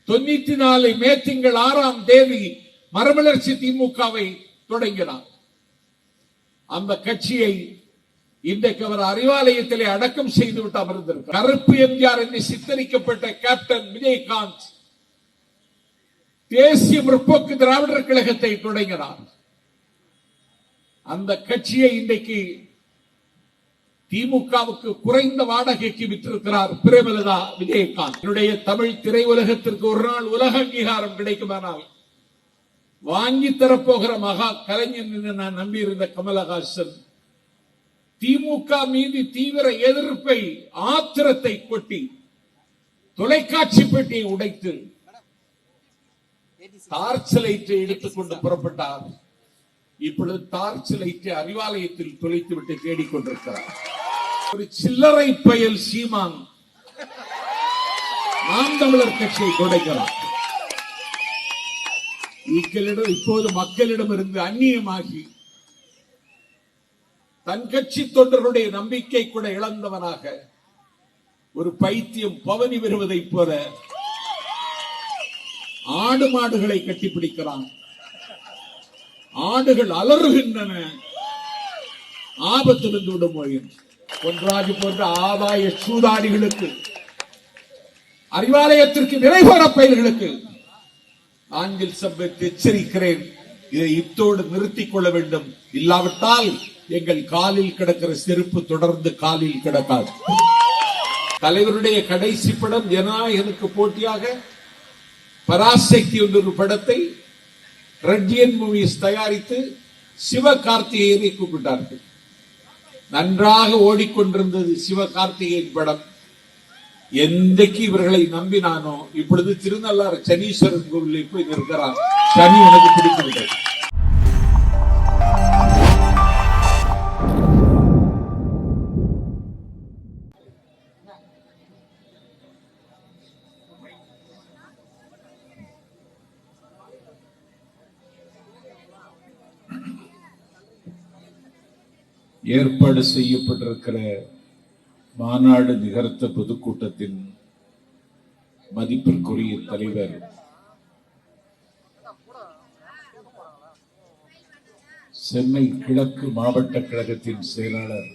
94 மே திங்கள் 6ஆம் தேதி மறுமலர்ச்சி திமுகவை தொடங்கினார். அந்த கட்சியை இன்றைக்கு அவர் அறிவாலயத்திலே அடக்கம் செய்துவிட்டு அமர்ந்திருக்கிறார். கருப்பு எம்ஜிஆர் என்று சித்தரிக்கப்பட்ட கேப்டன் விஜயகாந்த் தேசிய முற்போக்கு திராவிடர் கழகத்தை தொடங்கினார். அந்த கட்சியை இன்றைக்கு திமுகவுக்கு குறைந்த வாடகைக்கு விற்றிருக்கிறார் பிரேமலதா விஜயகாந்த். என்னுடைய தமிழ் திரையுலகத்திற்கு ஒரு நாள் உலக அங்கீகாரம் கிடைக்குமானால் வாங்கி தரப்போகிற மகா கலைஞன் என்று நான் நம்பியிருந்த கமலஹாசன் திமுக மீது தீவிர எதிர்ப்பை ஆத்திரத்தை கொட்டி தொலைக்காட்சி பெட்டியை உடைத்து டார்ச் லைட்டை எடுத்துக்கொண்டு புறப்பட்டார். இப்பொழுது டார்ச் லைட்டை அறிவாலயத்தில் தொலைத்துவிட்டு தேடிக்கொண்டிருக்கிறார். ஒரு சில்லறை பயல் சீமான் நாம் தமிழர் கட்சியை தொடக்கிறார். இப்போது மக்களிடம் இருந்து அந்நியமாகி தன் கட்சி தொண்டர்களுடைய நம்பிக்கை கூட இழந்தவனாக ஒரு பைத்தியம் பவனி வருவதைப் போல ஆடு மாடுகளை கட்டிப்பிடிக்கிறான். ஆடுகள் அலறுகின்றன, ஆபத்து வந்து விடும். பொன்ராஜ் போன்ற ஆதாய சூதாடிகளுக்கு, அறிவாலயத்திற்கு நிறைவேற பயிர்களுக்கு ஆங்கில் சபைக்கு எச்சரிக்கிறேன், இதை இத்தோடு நிறுத்திக் கொள்ள வேண்டும். இல்லாவிட்டால் எங்கள் காலில் கிடக்கிற செருப்பு தொடர்ந்து காலில் கிடக்காது. தலைவருடைய கடைசி படம் ஜனநாயகனுக்கு போட்டியாக பராசக்தி என்ற படத்தை ரெட்ஜியன் மூவிஸ் தயாரித்து சிவகார்த்திகேயனை கூப்பிட்டார்கள். நன்றாக ஓடிக்கொண்டிருந்தது சிவகார்த்திகேயன் படம். எந்தைக்கு இவர்களை நம்பினானோ இப்பொழுது திருநள்ளாறு சனீஸ்வரன் கோவிலில் போய் நிற்கிறான். சனி உனக்கு பிடித்துவிட்டது. ஏற்பாடு செய்யப்பட்டிருக்கிற மாநாடு நிகர்த்த பொதுக்கூட்டத்தின் மதிப்பிற்குரிய தலைவர் சென்னை கிழக்கு மாவட்ட கழகத்தின் செயலாளர்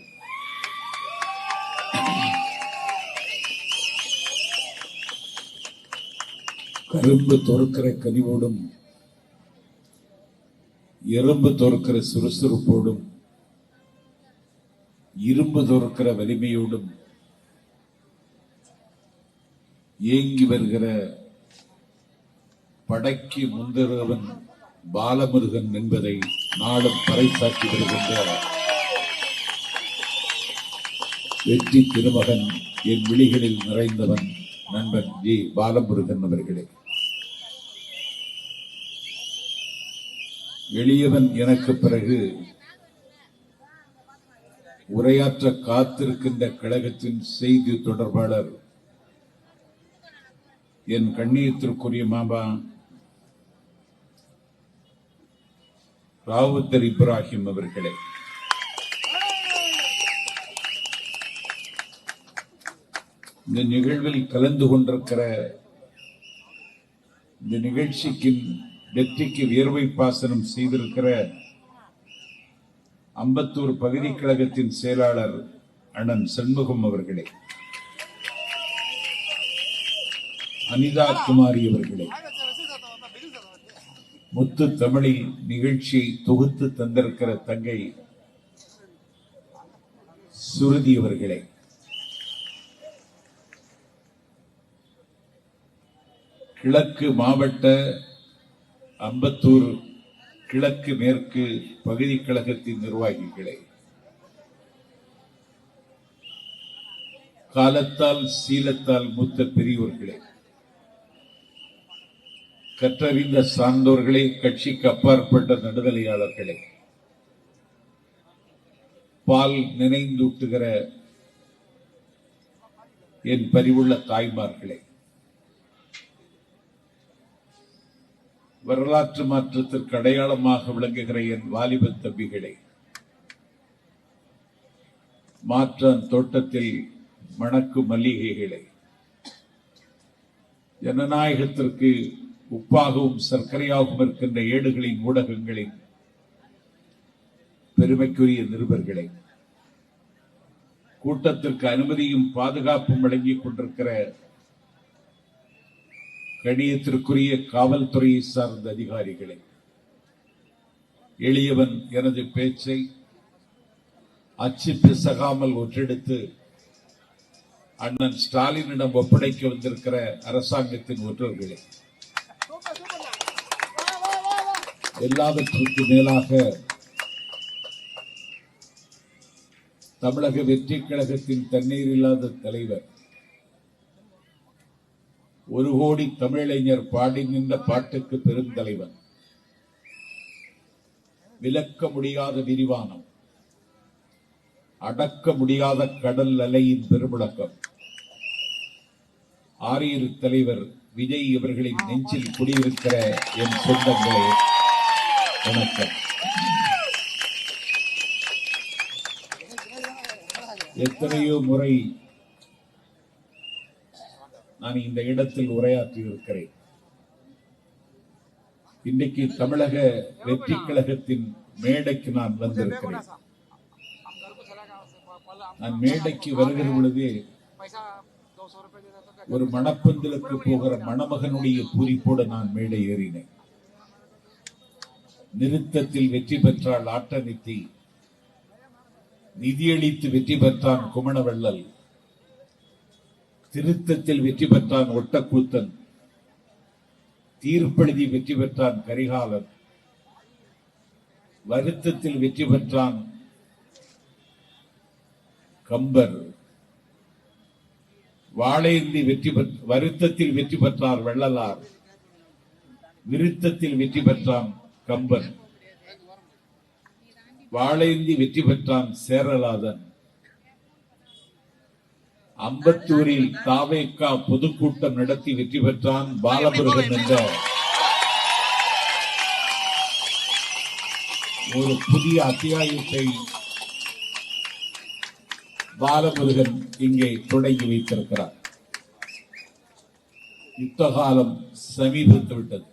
கரும்பு தோற்கிற கனிவோடும் எறும்பு தோற்கிற சுறுசுறுப்போடும் இரும்பு தோற்கிற வலிமையோடும் ஏங்கி வருகிற படைக்கு முந்திரவன் பாலமுருகன் என்பதை நாளும் பறைசாற்றி வருகின்ற வெற்றி திருமகன் என் விழிகளில் நிறைந்தவன் நண்பன் ஜி பாலமுருகன் அவர்களே, எளியவன் எனக்கு பிறகு உரையாற்ற காத்திருக்கின்ற கழகத்தின் செய்தி தொடர்பாளர் என் கண்ணியத்திற்குரிய மாமா ராவுத்தர் இப்ராஹிம் அவர்களே, இந்த நிகழ்வில் கலந்து கொண்டிருக்கிற இந்த நிகழ்ச்சிக்கு வெற்றிக்கு வியர்வை பாசனம் செய்திருக்கிற அம்பத்தூர் பகுதி கழகத்தின் செயலாளர் அண்ணன் சண்முகம் அவர்களே, அனிதா குமாரி அவர்களே, முத்து தமிழி நிகழ்ச்சியை தொகுத்து தந்திருக்கிற தங்கை சுருதி அவர்களே, கிழக்கு மாவட்ட அம்பத்தூர் கிழக்கு மேற்கு பகுதி கழகத்தின் நிர்வாகிகளே, காலத்தால் சீலத்தால் மூத்த பெரியோர்களே, கற்றறிந்த சார்ந்தோர்களே, கட்சிக்கு அப்பாற்பட்ட நடுதலையாளர்களே, பால் நினைந்தூட்டுகிற என் பரிவுள்ள தாய்மார்களே, வரலாற்று மாற்றத்திற்கு அடையாளமாக விளங்குகிற என் வாலிப தம்பிகளே, மாற்றான் தோட்டத்தில் மணக்கு மல்லிகைகளே, ஜனநாயகத்திற்கு உப்பாகவும் சர்க்கரையாகவும் இருக்கின்ற ஏடுகளின் ஊடகங்களின் பெருமைக்குரிய நிருபர்களை, கூட்டத்திற்கு அனுமதியும் பாதுகாப்பும் வழங்கிக் கொண்டிருக்கிற கணியத்திற்குரிய காவல்துறையை சார்ந்த அதிகாரிகளை, எளியவன் எனது பேச்சை அச்சு பிசகாமல் ஒற்றெடுத்து அண்ணன் ஸ்டாலினிடம் ஒப்படைக்க வந்திருக்கிற அரசாங்கத்தின் ஒற்றர்களே, எல்லாவற்றுக்கு மேலாக தமிழக வெற்றி கழகத்தின் தண்ணீர் இல்லாத தலைவர், 1 கோடி தமிழிளைஞர் பாடி நின்ற பாட்டுக்கு பெருந்தலைவன், விளக்க முடியாத விரிவானம், அடக்க முடியாத கடல் அலையின் பெருமுழக்கம், ஆரியர் தலைவர் விஜய் இவர்களின் நெஞ்சில் குடியிருக்கிற என் சொந்தங்களே வணக்கம். எத்தனையோ முறை நான் இந்த இடத்தில் உரையாற்றி இருக்கிறேன். இன்றைக்கு தமிழக வெற்றி கழகத்தின் மேடைக்கு நான் வந்திருக்கிறேன். நான் மேடைக்கு வருகிற பொழுது ஒரு மணப்பந்தலுக்கு போகிற மணமகனுடைய பூரிப்போடு நான் மேடை ஏறினேன். நிறுத்தத்தில் வெற்றி பெற்றால் ஆட்டநித்தி, நிதியளித்து வெற்றி பெற்றான் குமணவள்ளல், திருத்தத்தில் வெற்றி பெற்றான் ஒட்டக்கூத்தன், தீர்ப்பெழுதி வெற்றி பெற்றான் கரிகாலன், வருத்தத்தில் வெற்றி பெற்றான் கம்பர், வாழேந்தி வருத்தத்தில் வெற்றி பெற்றார் வள்ளலார், விருத்தத்தில் வெற்றி பெற்றான் கம்பன், வாழேந்தி வெற்றி பெற்றான் சேரலாதன், அம்பத்தூரில் தாவேக்கா பொதுக்கூட்டம் நடத்தி வெற்றி பெற்றான் பாலமுருகன் என்ற ஒரு புதிய அத்தியாயத்தை பாலமுருகன் இங்கே தொடங்கி வைத்திருக்கிறார். யுத்த காலம் சமீபித்து விட்டது.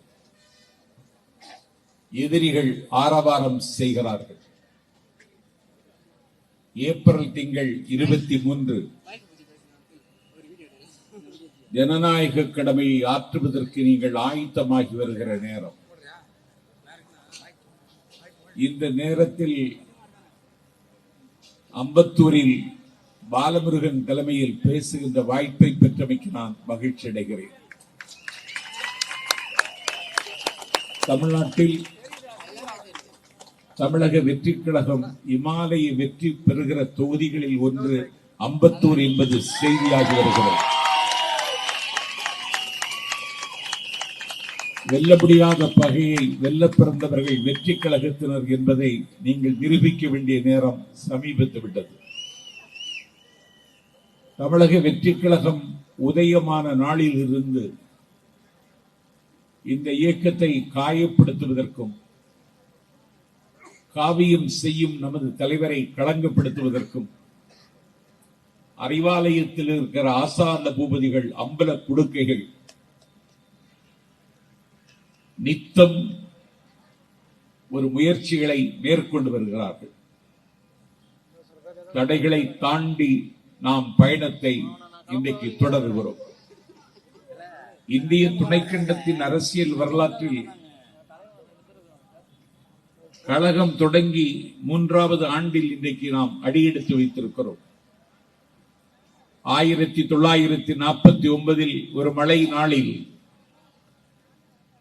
எதிரிகள் ஆரவாரம் செய்கிறார்கள். ஏப்ரல் திங்கள் 23 ஜனநாயக கடமையை ஆற்றுவதற்கு நீங்கள் ஆயத்தமாகி வருகிற நேரம். இந்த நேரத்தில் அம்பத்தூரில் பாலமுருகன் தலைமையில் பேசுகின்ற வாய்ப்பை பெற்றமைக்கு நான் மகிழ்ச்சி அடைகிறேன். தமிழ்நாட்டில் தமிழக வெற்றி கழகம் இமாலய வெற்றி பெறுகிற தொகுதிகளில் ஒன்று அம்பத்தூர் என்பது செய்தியாகி வருகிறது. வெல்ல முடியாத பகையை வெல்ல பிறந்தவர்கள் வெற்றி கழகத்தினர் என்பதை நீங்கள் நிரூபிக்க வேண்டிய நேரம் சமீபத்து விட்டது. தமிழக வெற்றி கழகம் உதயமான நாளில் இருந்து இந்த இயக்கத்தை காயப்படுத்துவதற்கும் காவியம் செய்யும் நமது தலைவரை களங்கப்படுத்துவதற்கும் அறிவாலயத்தில் இருக்கிற ஆசான பூபதிகள், அம்பல குடுக்கைகள் நித்தம் ஒரு முயற்சிகளை மேற்கொண்டு வருகிறார்கள். தடைகளை தாண்டி நாம் பயணத்தை இன்றைக்கு தொடர்கிறோம். இந்திய துணைக்கண்டத்தின் அரசியல் வரலாற்றில் கழகம் தொடங்கி 3வது ஆண்டில் இன்றைக்கு நாம் அடியெடுத்து வைத்திருக்கிறோம். 1949 ஒரு மழை நாளில்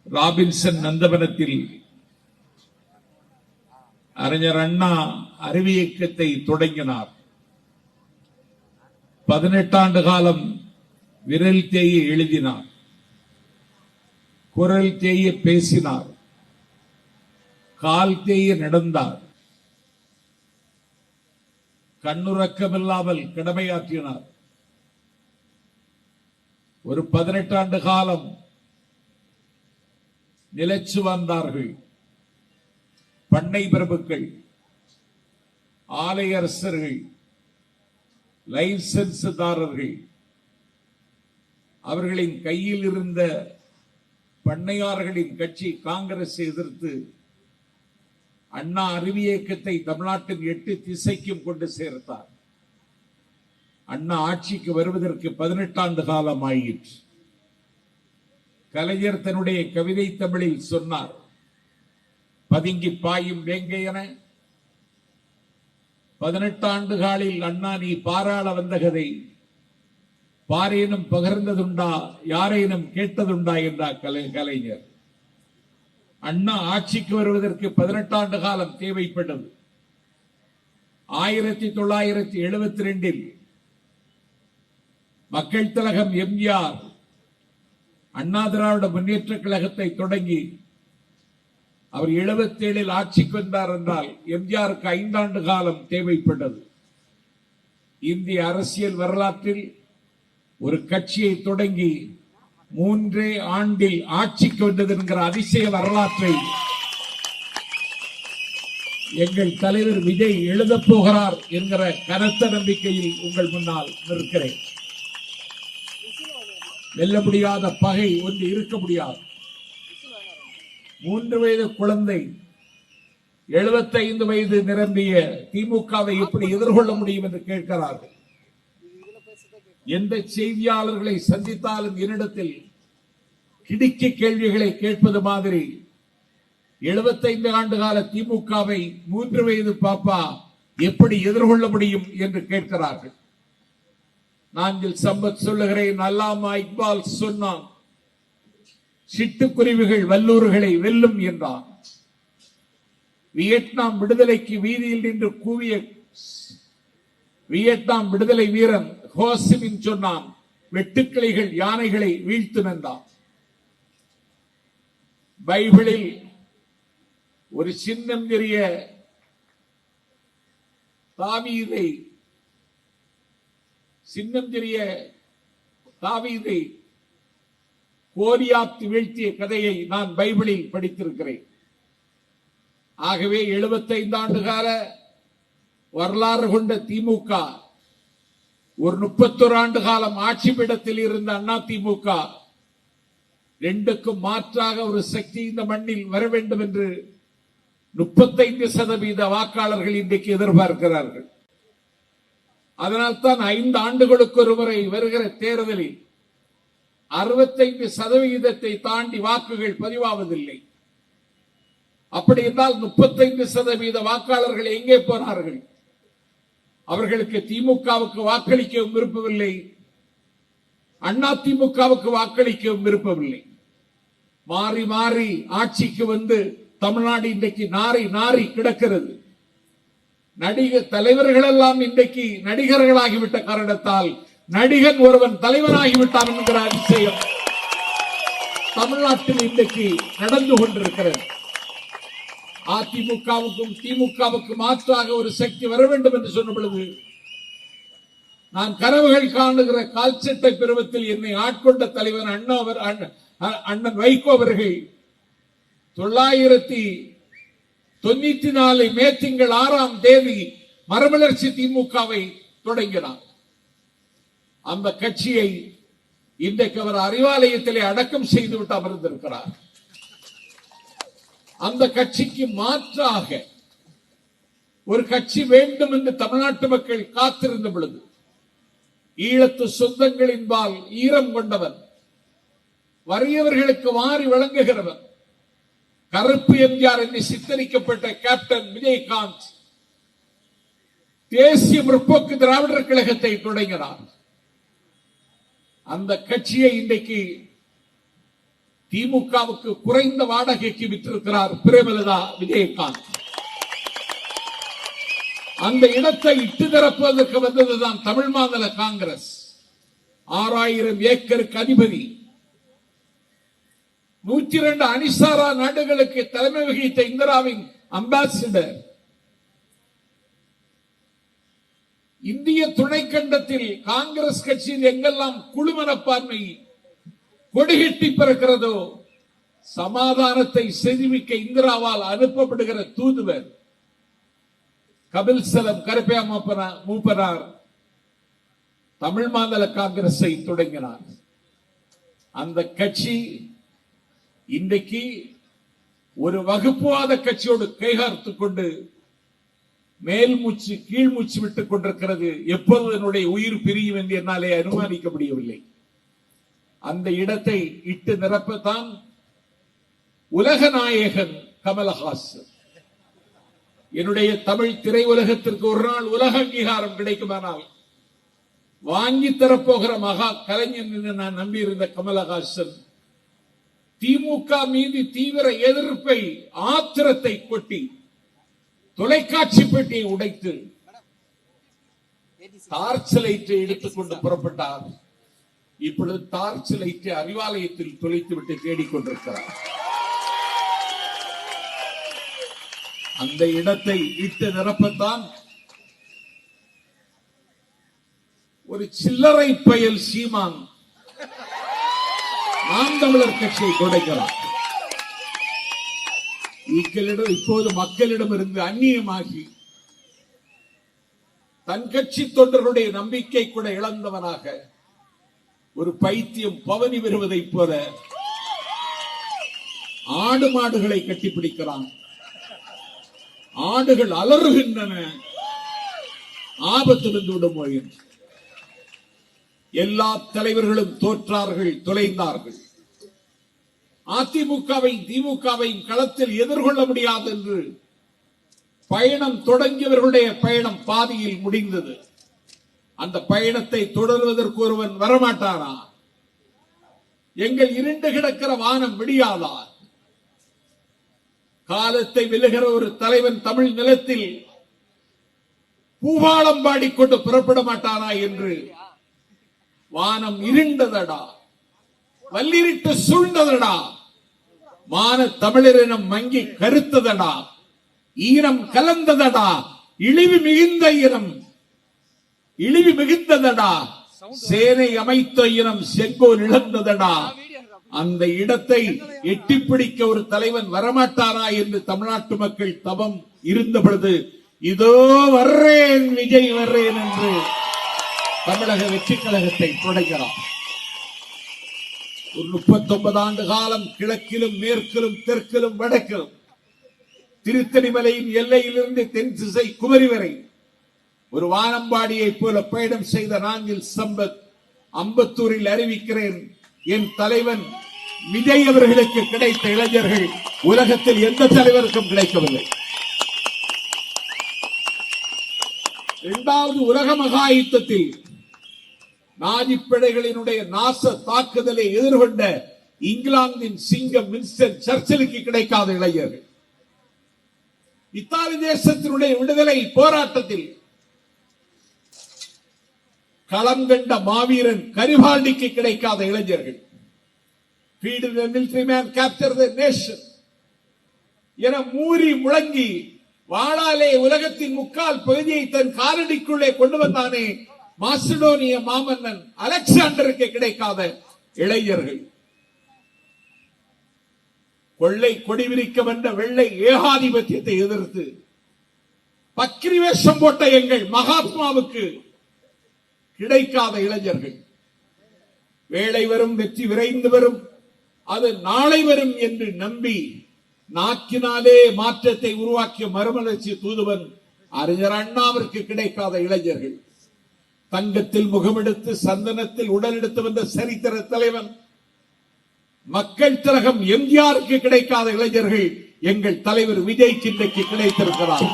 ராபின்சன் நந்தவனத்தில் அறிஞர் அண்ணா அறிவியக்கத்தை தொடங்கினார். 18 ஆண்டு காலம் விரல் தேய எழுதினார், குரல் தேய பேசினார், கால் தேய நடந்தார், கண்ணுறக்கமில்லாமல் கடமையாற்றினார். ஒரு 18 ஆண்டு காலம் நிலைச்சு வந்தார்கள். பண்ணை பிரபுக்கள், ஆலய அரசர்கள், லைசன்ஸ்தாரர்கள் அவர்களின் கையில் இருந்த பண்ணையார்களின் கட்சி காங்கிரஸ் எதிர்த்து அண்ணா அறிவியக்கத்தை தமிழ்நாட்டின் 8 திசைக்கும் கொண்டு சேர்த்தார். அண்ணா ஆட்சிக்கு வருவதற்கு 18 ஆண்டு காலம் ஆயிற்று. கலைஞர் தன்னுடைய கவிதை தமிழில் சொன்னார், பதுங்கி பாயும் வேங்கையன 18 ஆண்டுகளில் அண்ணா நீ பாராள வந்த கதை பாரேனும் பகிர்ந்ததுண்டா யாரேனும் கேட்டதுண்டா என்றார் கலைஞர். அண்ணா ஆட்சிக்கு வருவதற்கு 18 ஆண்டு காலம் தேவைப்பட்டது. 1972 மக்கள் திலகம் எம்ஜிஆர் அண்ணா திராவிட முன்னேற்ற கழகத்தை தொடங்கி அவர் 77 ஆட்சிக்கு வந்தார் என்றால் எம்ஜிஆருக்கு 5 ஆண்டு காலம் தேவைப்பட்டது. இந்திய அரசியல் வரலாற்றில் ஒரு கட்சியை தொடங்கி 3 ஆண்டில் ஆட்சிக்கு வந்தது என்கிற அதிசய வரலாற்றை எங்கள் தலைவர் விஜய் எழுதப் போகிறார் என்கிற கனத்த நம்பிக்கையில் உங்கள் முன்னால் நிற்கிறேன். வெல்ல முடியாத பகை ஒன்று இருக்க முடியாது. 3 வயது குழந்தை 75 வயது நிரம்பிய திமுகவை எப்படி எதிர்கொள்ள முடியும் என்று கேட்கிறார்கள். எந்த செய்தியாளர்களை சந்தித்தாலும் என்னிடத்தில் கிடுக்கி கேள்விகளை கேட்பது மாதிரி 75 ஆண்டு கால திமுகவை 3 வயது பாப்பா எப்படி எதிர்கொள்ள முடியும் என்று கேட்கிறார்கள். நாஞ்சில் சம்பத் சொல்லுகிறேன், அல்லாமா இக்பால் சொன்னான், சிட்டுக்குருவிகள் வல்லூர்களை வெல்லும் என்றான். வியட்நாம் விடுதலைக்கு வீதியில் நின்று கூவிய வியட்நாம் விடுதலை வீரன் ஹோசிமின் சொன்னான், வெட்டுக்கிளைகள் யானைகளை வீழ்த்தும் என்றான். பைபிளில் ஒரு சின்னஞ்சிறிய தாவீதை கோலியாத் வீழ்த்திய கதையை நான் பைபிளில் படித்திருக்கிறேன். ஆகவே 75 ஆண்டு கால வரலாறு கொண்ட திமுக ஒரு 31 ஆண்டு காலம் ஆட்சி பீடத்தில் இருந்த அண்ணா திமுக 2க்கும் மாற்றாக ஒரு சக்தி இந்த மண்ணில் வர வேண்டும் என்று 35% வாக்காளர்கள் இன்றைக்கு எதிர்பார்க்கிறார்கள். அதனால்தான் 5 ஆண்டுகளுக்கு ஒரு முறை வருகிற தேர்தலில் 65% தாண்டி வாக்குகள் பதிவாவதில்லை. அப்படி என்றால் 35% வாக்காளர்கள் எங்கே போனார்கள்? அவர்களுக்கு திமுகவுக்கு வாக்களிக்கவும் விருப்பமில்லை, அண்ணா திமுகவுக்கு வாக்களிக்கவும் விருப்பமில்லை. மாறி மாறி ஆட்சிக்கு வந்து தமிழ்நாடு இன்றைக்கு நாரி நாரி கிடக்கிறது. நடிகர் தலைவர்கள் எல்லாம் இன்றைக்கு நடிகர்களாகிவிட்ட காரணத்தால் நடிகன் ஒருவன் தலைவனாகிவிட்டான் என்கிற அதிசயம் தமிழ்நாட்டில் இன்றைக்கு நடந்து கொண்டிருக்கிறது. அதிமுகவுக்கும் திமுகவுக்கும் மாற்றாக ஒரு சக்தி வர வேண்டும் என்று சொன்ன பொழுது நான் கனவுகள் காணுகிற கால்சட்டை பருவத்தில் என்னை ஆட்கொண்ட தலைவர் அண்ணன் வைகோ அவர்கள் 994 மே திங்கள் 6ஆம் தேதி மறுமலர்ச்சி திமுகவை தொடங்கினார். அந்த கட்சியை இன்றைக்கு அவர் அறிவாலயத்திலே அடக்கம் செய்துவிட்டு அமர்ந்திருக்கிறார். அந்த கட்சிக்கு மாற்றாக ஒரு கட்சி வேண்டும் என்று தமிழ்நாட்டு மக்கள் காத்திருந்த பொழுது ஈழத்து சொந்தங்களின்பால் ஈரம் கொண்டவன், வறியவர்களுக்கு வாரி வழங்குகிறவன், கருப்பு எம்ஜிஆர் என்று சித்தரிக்கப்பட்ட கேப்டன் விஜயகாந்த் தேசிய முற்போக்கு திராவிடர் கழகத்தை தொடங்கினார். அந்த கட்சியை இன்றைக்கு திமுகவுக்கு குறைந்த வாடகைக்கு விற்றிருக்கிறார் பிரேமலதா விஜயகாந்த். அந்த இடத்தை இட்டு திறப்பதற்கு வந்ததுதான் தமிழ் மாநில காங்கிரஸ். 6000 ஏக்கருக்கு அதிபதி, 102 அணிசாரா நாடுகளுக்கு தலைமை வகித்த இந்திராவின் அம்பாசிடர், இந்திய துணைக்கண்டத்தில் காங்கிரஸ் கட்சியில் எங்கெல்லாம் குழு மனப்பான்மை கொடிகட்டி பிறக்கிறதோ சமாதானத்தை செறிவிக்க இந்திராவால் அனுப்பப்படுகிற தூதுவர் கபில்சலம் கருப்பையா மூப்பனார் தமிழ் மாநில காங்கிரஸை தொடங்கினார். அந்த கட்சி இன்றைக்கு ஒரு வகுப்புவாத கட்சியோடு கைகார்த்துக் கொண்டு மேல் மூச்சு கீழ் மூச்சு விட்டுக் கொண்டிருக்கிறது. எப்போது என்னுடைய உயிர் பிரியும் என்று என்னாலே அனுமானிக்க முடியவில்லை. அந்த இடத்தை இட்டு நிரப்பத்தான் உலக நாயகன் கமலஹாசன். என்னுடைய தமிழ் திரையுலகத்திற்கு ஒரு நாள் உலக அங்கீகாரம் கிடைக்குமானால் வாங்கி தரப்போகிற மகா கலைஞன் என்று நான் நம்பியிருந்த கமலஹாசன் திமுக மீது தீவிர எதிர்ப்பை ஆத்திரத்தை கொட்டி தொலைக்காட்சி பெட்டியை உடைத்து டார்ச் லைட்டை எடுத்துக்கொண்டு புறப்பட்டார். இப்பொழுது டார்ச் லைட்டை அறிவாலயத்தில் தொலைத்துவிட்டு தேடிக்கொண்டிருக்கிறார். அந்த இடத்தை இட்டு நிரப்பத்தான் ஒரு சில்லறை பயல் சீமான் நாம் தமிழர் கட்சியை துடைக்கிறார். இப்போது மக்களிடம் இருந்து அந்நியமாகி தன் கட்சி தொண்டர்களுடைய நம்பிக்கை கூட இழந்தவனாக ஒரு பைத்தியம் பவனி வருவதைப் போல ஆடு மாடுகளை கட்டிப்பிடிக்கிறான். ஆடுகள் அலறுகின்றன, ஆபத்து வந்து விடும். எல்லா தலைவர்களும் தோற்றார்கள், தொலைந்தார்கள். அதிமுகவை திமுகவையும் களத்தில் எதிர்கொள்ள முடியாது என்று பயணம் தொடங்கியவர்களுடைய பயணம் பாதியில் முடிந்தது. அந்த பயணத்தை தொடர்வதற்கு ஒருவன் வரமாட்டானா? எங்கள் இருண்டு கிடக்கிற வானம் விடியாதா? காலத்தை வெல்லுகிற ஒரு தலைவன் தமிழ் நிலத்தில் பூபாலம் பாடிக்கொண்டு புறப்பட மாட்டானா என்று வானம் இருண்டதடா, வல்லிருட்டு சூழ்ந்ததடா, மான தமிழரினம் மங்கி கருத்ததடா, ஈரம் கலந்ததடா, இழிவு மிகுந்த இனம் இழிவு மிகுந்ததடா, சேனை அமைத்த இனம் செங்கோல் இழந்ததடா. அந்த இடத்தை எட்டிப்பிடிக்க ஒரு தலைவன் வரமாட்டாரா என்று தமிழ்நாட்டு மக்கள் தவம் இருந்த பொழுது இதோ வர்றேன் விஜய் வர்றேன் என்று தமிழக வெற்றி கழகத்தை தொடங்கிறார். ஒரு 39 ஆண்டு காலம் கிழக்கிலும் மேற்கிலும் தெற்கிலும் வடக்கிலும் திருத்தணி மலையின் எல்லையிலிருந்து தென் திசை குமரி வரை ஒரு வானம்பாடியை போல பயணம் செய்த நாஞ்சில் சம்பத் அம்பத்தூரில் அறிவிக்கிறேன், என் தலைவன் விஜய் அவர்களுக்கு கிடைத்த இளைஞர்கள் உலகத்தில் எந்த தலைவருக்கும் கிடைக்கவில்லை. இரண்டாவது உலக மகா யுத்தத்தில் நாஜிப்படைகளினுடைய நாச தாக்குதலை எதிர்கொண்ட இங்கிலாந்தின் சிங்கம் வின்ஸ்டன் சர்ச்சிலுக்கு கிடைக்காத இளைஞர்கள். இத்தாலி தேசத்தினுடைய விடுதலை போராட்டத்தில் களம் கண்ட மாவீரன் கரிபால்டிக்கு கிடைக்காத இளைஞர்கள். Feed the military man, capture the nation என மூறி முழங்கி வாளாலே உலகத்தின் முக்கால் பகுதியை தன் காலடிக்குள்ளே கொண்டு வந்தானே மாசிடோனிய மாமன்னன் அலெக்சாண்டருக்கு கிடைக்காத இளைஞர்கள். கொள்ளை கொடிவிரிக்க வந்த வெள்ளை ஏகாதிபத்தியத்தை எதிர்த்து பக்கிரி வேஷம் போட்ட எங்கள் மகாத்மாவுக்கு கிடைக்காத இளைஞர்கள். வேளை வரும், வெற்றி விரைந்து வரும், அது நாளை வரும் என்று நம்பி நாக்கினாலே மாற்றத்தை உருவாக்கிய மறுமலர்ச்சி தூதுவன் அறிஞர் அண்ணாவிற்கு கிடைக்காத இளைஞர்கள். தங்கத்தில் முகமெடுத்து சந்தனத்தில் உடல் எடுத்து வந்த சரித்திர தலைவன் மக்கள் திலகம் எம்ஜிஆருக்கு கிடைக்காத இளைஞர்கள் எங்கள் தலைவர் விஜய் இன்றைக்கு கிடைத்திருக்கிறார்.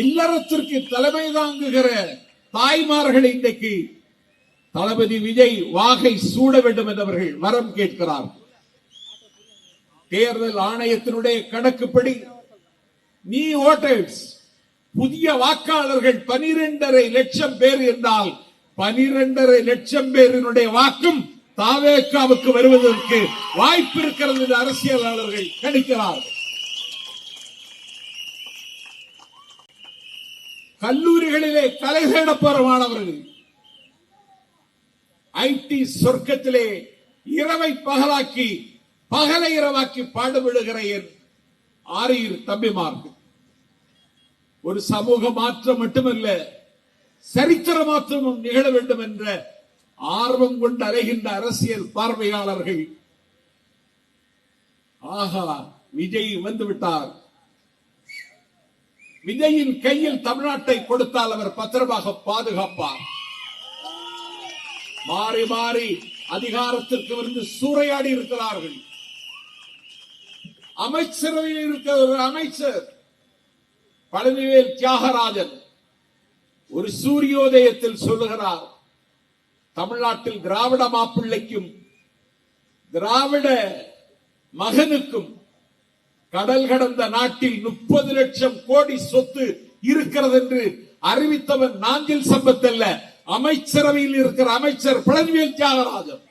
இல்லறத்திற்கு தலைமை தாங்குகிற தாய்மார்கள் இன்றைக்கு தளபதி விஜய் வாகை சூட வேண்டும் என்றவர்கள் வரம் கேட்கிறார். தேர்தல் ஆணையத்தினுடைய கணக்குப்படி நீ ஓட்டர்ஸ் புதிய வாக்காளர்கள் 12.5 லட்சம் பேர் என்றால் 12.5 லட்சம் பேரினுடைய வாக்கும் தாவேகாவுக்கு வருவதற்கு வாய்ப்பு இருக்கிறது என்று அரசியலாளர்கள் கணிக்கிறார்கள். கல்லூரிகளிலே கலை தேட போற மாணவர்கள் ஐடி சொர்க்கத்திலே இரவை பகலாக்கி பகலை இரவாக்கி பாடுபடுகிற என் ஆரியர் தம்பிமார்கள் ஒரு சமூக மாற்றம் மட்டுமல்ல, சரித்திர மாற்றமும் நிகழ வேண்டும் என்ற ஆர்வம் கொண்டு அலைகின்ற அரசியல் பார்வையாளர்கள் ஆகா விஜய் வந்துவிட்டார், விஜயின் கையில் தமிழ்நாட்டை கொடுத்தால் அவர் பத்திரமாக பாதுகாப்பார், மாறி மாறி அதிகாரத்திற்கு வந்து சூறையாடி இருக்கிறார்கள். அமைச்சரவையில் இருக்கிற ஒரு அமைச்சர் பழனிவேல் தியாகராஜன் ஒரு சூரியோதயத்தில் சொல்லுகிறார், தமிழ்நாட்டில் திராவிட மாப்பிள்ளைக்கும் திராவிட மகனுக்கும் கடல் கடந்த நாட்டில் 30 லட்சம் கோடி சொத்து இருக்கிறது என்று அறிவித்தவன் நாஞ்சில் சம்பத் அல்ல, அமைச்சரவையில் இருக்கிற அமைச்சர் பழனிவேல் தியாகராஜன்.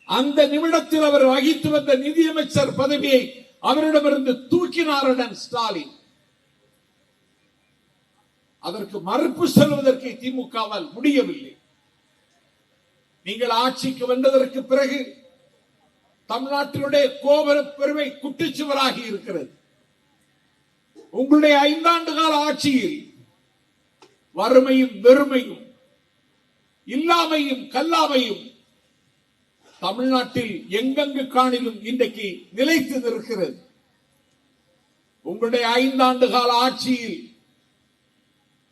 அந்த நிமிடத்தில் அவர் வகித்து வந்த நிதியமைச்சர் பதவியை அவரிடமிருந்து தூக்கினார் ஸ்டாலின். அதற்கு மறுப்பு சொல்வதற்கு திமுகவால் முடியவில்லை. நீங்கள் ஆட்சிக்கு வந்ததற்கு பிறகு தமிழ்நாட்டினுடைய கோபுர பெருமை குட்டிச்சுவராகி இருக்கிறது. உங்களுடைய 5 ஆண்டு கால ஆட்சியில் வறுமையும் வெறுமையும் இல்லாமையும் கல்லாமையும் தமிழ்நாட்டில் எங்கெங்கு காணிலும் இன்றைக்கு நிலைத்து இருக்கிறது. உங்களுடைய 5 ஆண்டு கால ஆட்சியில்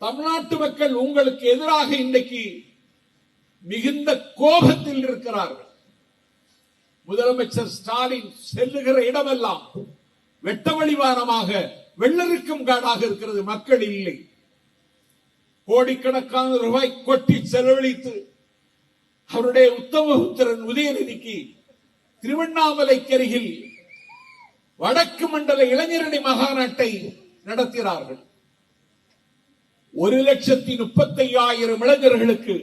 தமிழ்நாட்டு மக்கள் உங்களுக்கு எதிராக இன்றைக்கு மிகுந்த கோபத்தில் இருக்கிறார்கள். முதலமைச்சர் ஸ்டாலின் செல்லுகிற இடமெல்லாம் வெட்ட வழிவாரமாக வெள்ளரிக்கும் காடாக இருக்கிறது. மக்கள் இல்லை, கோடிக்கணக்கான ரூபாய் கொட்டி செலவழித்து அவருடைய உத்தமபுத்திரன் உதயநிதிக்கு திருவண்ணாமலைக்கு அருகில் வடக்கு மண்டல இளைஞரணி மகாநாட்டை நடத்தினார்கள். 1,35,000 இளைஞர்களுக்கு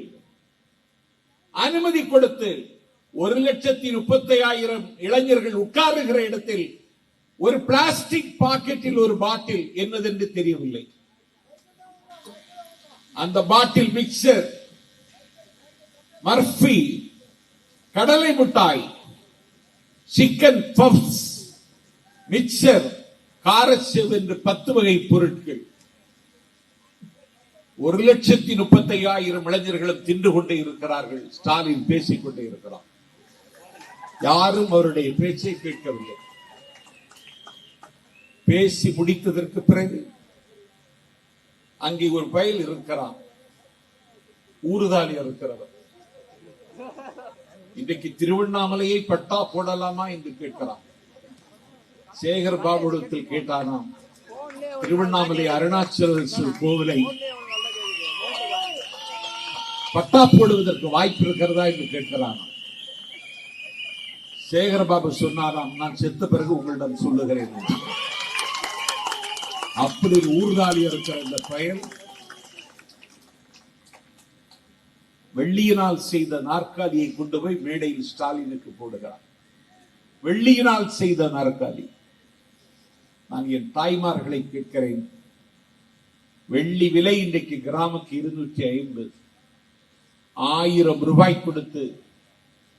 அனுமதி கொடுத்து 1,35,000 இளைஞர்கள் உட்காருகிற இடத்தில் ஒரு பிளாஸ்டிக் பாக்கெட்டில் ஒரு பாட்டில் என்னதென்று தெரியவில்லை. அந்த பாட்டில் மிக்சர், மர்ஃபி, கடலை மிட்டாய், சிக்கன் பப்ஸ், மிக்சர், காரச்சேவ் என்று 10 வகை பொருட்கள் 1,35,000 இளைஞர்களும் தின்று கொண்டே இருக்கிறார்கள். ஸ்டாலின் பேசிக் கொண்டே இருக்கிறார். யாரும் அவருடைய பேச்சை கேட்கவில்லை. பேசி முடித்ததற்கு பிறகு அங்கே ஒரு பயல் இருக்கிறான், ஊறுதாலி இருக்கிறவர். இன்றைக்கு திருவண்ணாமலையை பட்டா போடலாமா என்று கேட்கிறான். சேகர் பாபுடத்தில் கேட்டானாம், திருவண்ணாமலை அருணாச்சலேஸ்வரர் கோவிலை பட்டா போடுவதற்கு வாய்ப்பு இருக்கிறதா என்று கேட்கிறான். சேகரபாபு சொன்னாராம், நான் செத்த பிறகு உங்களிடம் சொல்லுகிறேன். அப்படி ஊர்காலி இருக்கிற இந்த பயன் வெள்ளியினால் செய்த நாற்காலியை கொண்டு போய் மேடையில் ஸ்டாலினுக்கு போடுகிறார். வெள்ளியினால் செய்த நாற்காலி. நான் என் தாய்மார்களை கேட்கிறேன், வெள்ளி விலை இன்றைக்கு கிராமுக்கு 250. 1000 ரூபாய் கொடுத்து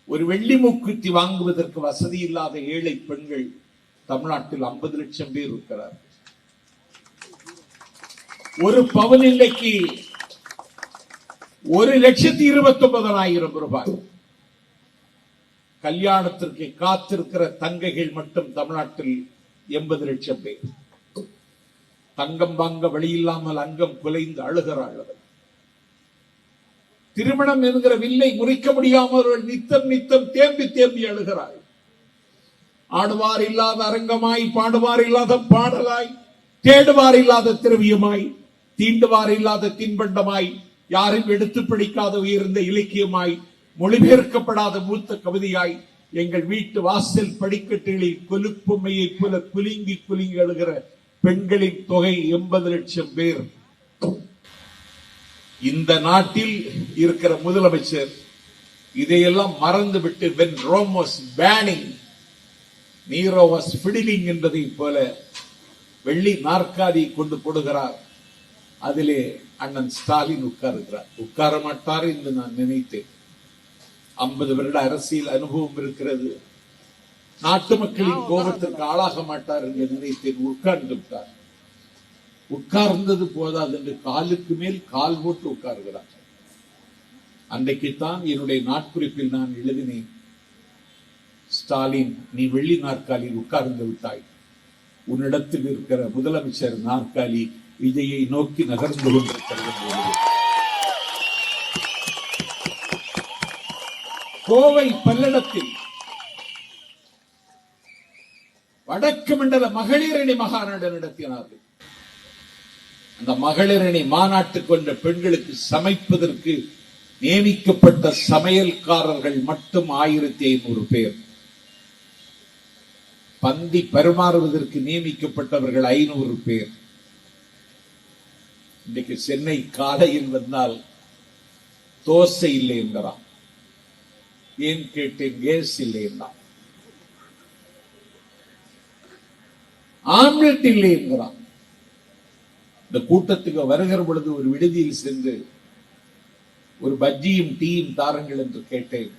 ஒரு வெள்ளி மூக்குத்தி வாங்குவதற்கு வசதி இல்லாத ஏழை பெண்கள் தமிழ்நாட்டில் 50 லட்சம் பேர் இருக்கிறார். ஒரு பவுன் இன்றைக்கு 1,29,000 ரூபாய். கல்யாணத்திற்கு காத்திருக்கிற தங்கைகள் மட்டும் தமிழ்நாட்டில் 80 லட்சம் பேர். தங்கம் வாங்க வழியில்லாமல் அங்கம் குலைந்து அழுகிறாள். திருமணம் என்கிற வில்லை முறிக்க முடியாமல் நித்தம் நித்தம் தேம்பி தேம்பி அழுகிறாள். ஆடுவார் இல்லாத அரங்கமாய், பாடுவார் இல்லாத பாடலாய், தேடுவார் இல்லாத திரவியமாய், தீண்டுவார் இல்லாத தின்பண்டமாய், யாரும் எடுத்து பிடிக்காத உயர்ந்த இலக்கியமாய், மொழிபெயர்க்கப்படாத மூத்த கவிதையாய், எங்கள் வீட்டு வாசல் படிக்கட்டுகளில் கொலுப்புமையை போல குலுங்கி குலுங்கி அழுகிற பெண்களின் தொகை 80 லட்சம் பேர். இந்த நாட்டில் இருக்கிற முதலமைச்சர் இதையெல்லாம் மறந்துவிட்டு when Rome was banning, Nero was fiddling என்பதை போல வெள்ளி நாற்காலி கொண்டு போடுகிறார். அதிலே அண்ணன் ஸ்டாலின் உட்காருகிறார். உட்கார மாட்டார் என்று நான் நினைத்தேன். 50 வருட அரசியல் அனுபவம் இருக்கிறது, நாட்டு மக்களின் கோபத்திற்கு ஆளாக மாட்டார் என்று நினைத்தேன். உட்கார்ந்து விட்டார். உட்கார்ந்தது போதாது என்று காலுக்கு மேல் கால் போட்டு உட்கார்கிறார். அன்றைக்குத்தான் என்னுடைய நாட்குறிப்பில் நான் எழுதினேன், ஸ்டாலின், நீ வெள்ளி நாற்காலியில் உட்கார்ந்து விட்டாய். உன்னிடத்தில் இருக்கிற முதலமைச்சர் நாற்காலி விஜயை நோக்கி நகர்ந்து கொண்டிருக்கிறது. கோவை பல்லடத்தில் வடக்கு மண்டல மகளிரணி மாநாடு நடத்தினார்கள். அந்த மகளிரணி மாநாட்டுக்கு கொண்ட பெண்களுக்கு சமைப்பதற்கு நியமிக்கப்பட்ட சமையல்காரர்கள் மட்டும் 1500 பேர். பந்தி பரிமாறுவதற்கு நியமிக்கப்பட்டவர்கள் 500 பேர். இன்றைக்கு சென்னை காலையில் வந்தால் தோசை இல்லை என்கிறான். ஏன் கேட்டேன், கேஸ் இல்லை என்றான். ஆம்லெட் இல்லை என்கிறான். இந்த கூட்டத்துக்கு வருகிற பொழுது ஒரு விடுதியில் சென்று ஒரு பஜ்ஜியும் டீயும் தாருங்கள் என்று கேட்டேன்.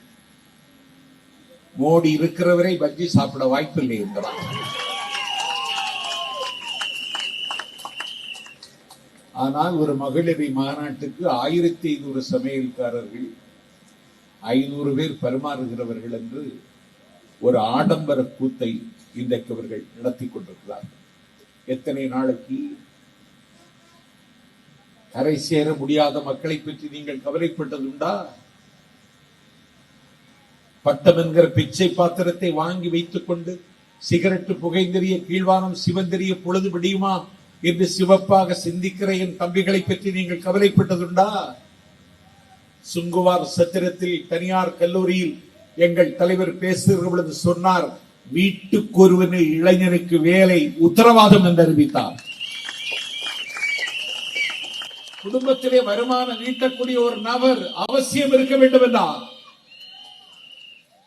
மோடி இருக்கிறவரை பஜ்ஜி சாப்பிட வாய்ப்பில்லை என்கிறான். ஆனால் ஒரு மகளிரை மாநாட்டுக்கு 1500 சமையல்காரர்கள், 500 பேர் பரிமாறுகிறவர்கள் என்று ஒரு ஆடம்பர கூத்தை இன்றைக்கு அவர்கள் நடத்தி கொண்டிருக்கிறார்கள். எத்தனை நாளைக்கு? கரை சேர முடியாத மக்களை பற்றி நீங்கள் கவலைப்பட்டதுண்டா? பட்டம் என்கிற பிச்சை பாத்திரத்தை வாங்கி வைத்துக் கொண்டு சிகரெட்டு புகைந்தெறிய கீழ்வானம் சிவந்தெறிய பொழுது விடியுமா என்று சிவப்பாக சிந்திக்கிற என் தம்பிகளை பற்றி நீங்கள் கவலைப்பட்டதுண்டா? சுங்குவார் சத்திரத்தில் தனியார் கல்லூரியில் எங்கள் தலைவர் பேசுகிற பொழுது சொன்னார், வீட்டுக்கு ஒருவனு இளைஞனுக்கு வேலை உத்தரவாதம் என்று அறிவித்தார். குடும்பத்திலே வருமானம் ஈட்டக்கூடிய ஒரு நபர் அவசியம் இருக்க வேண்டும் என்றார்.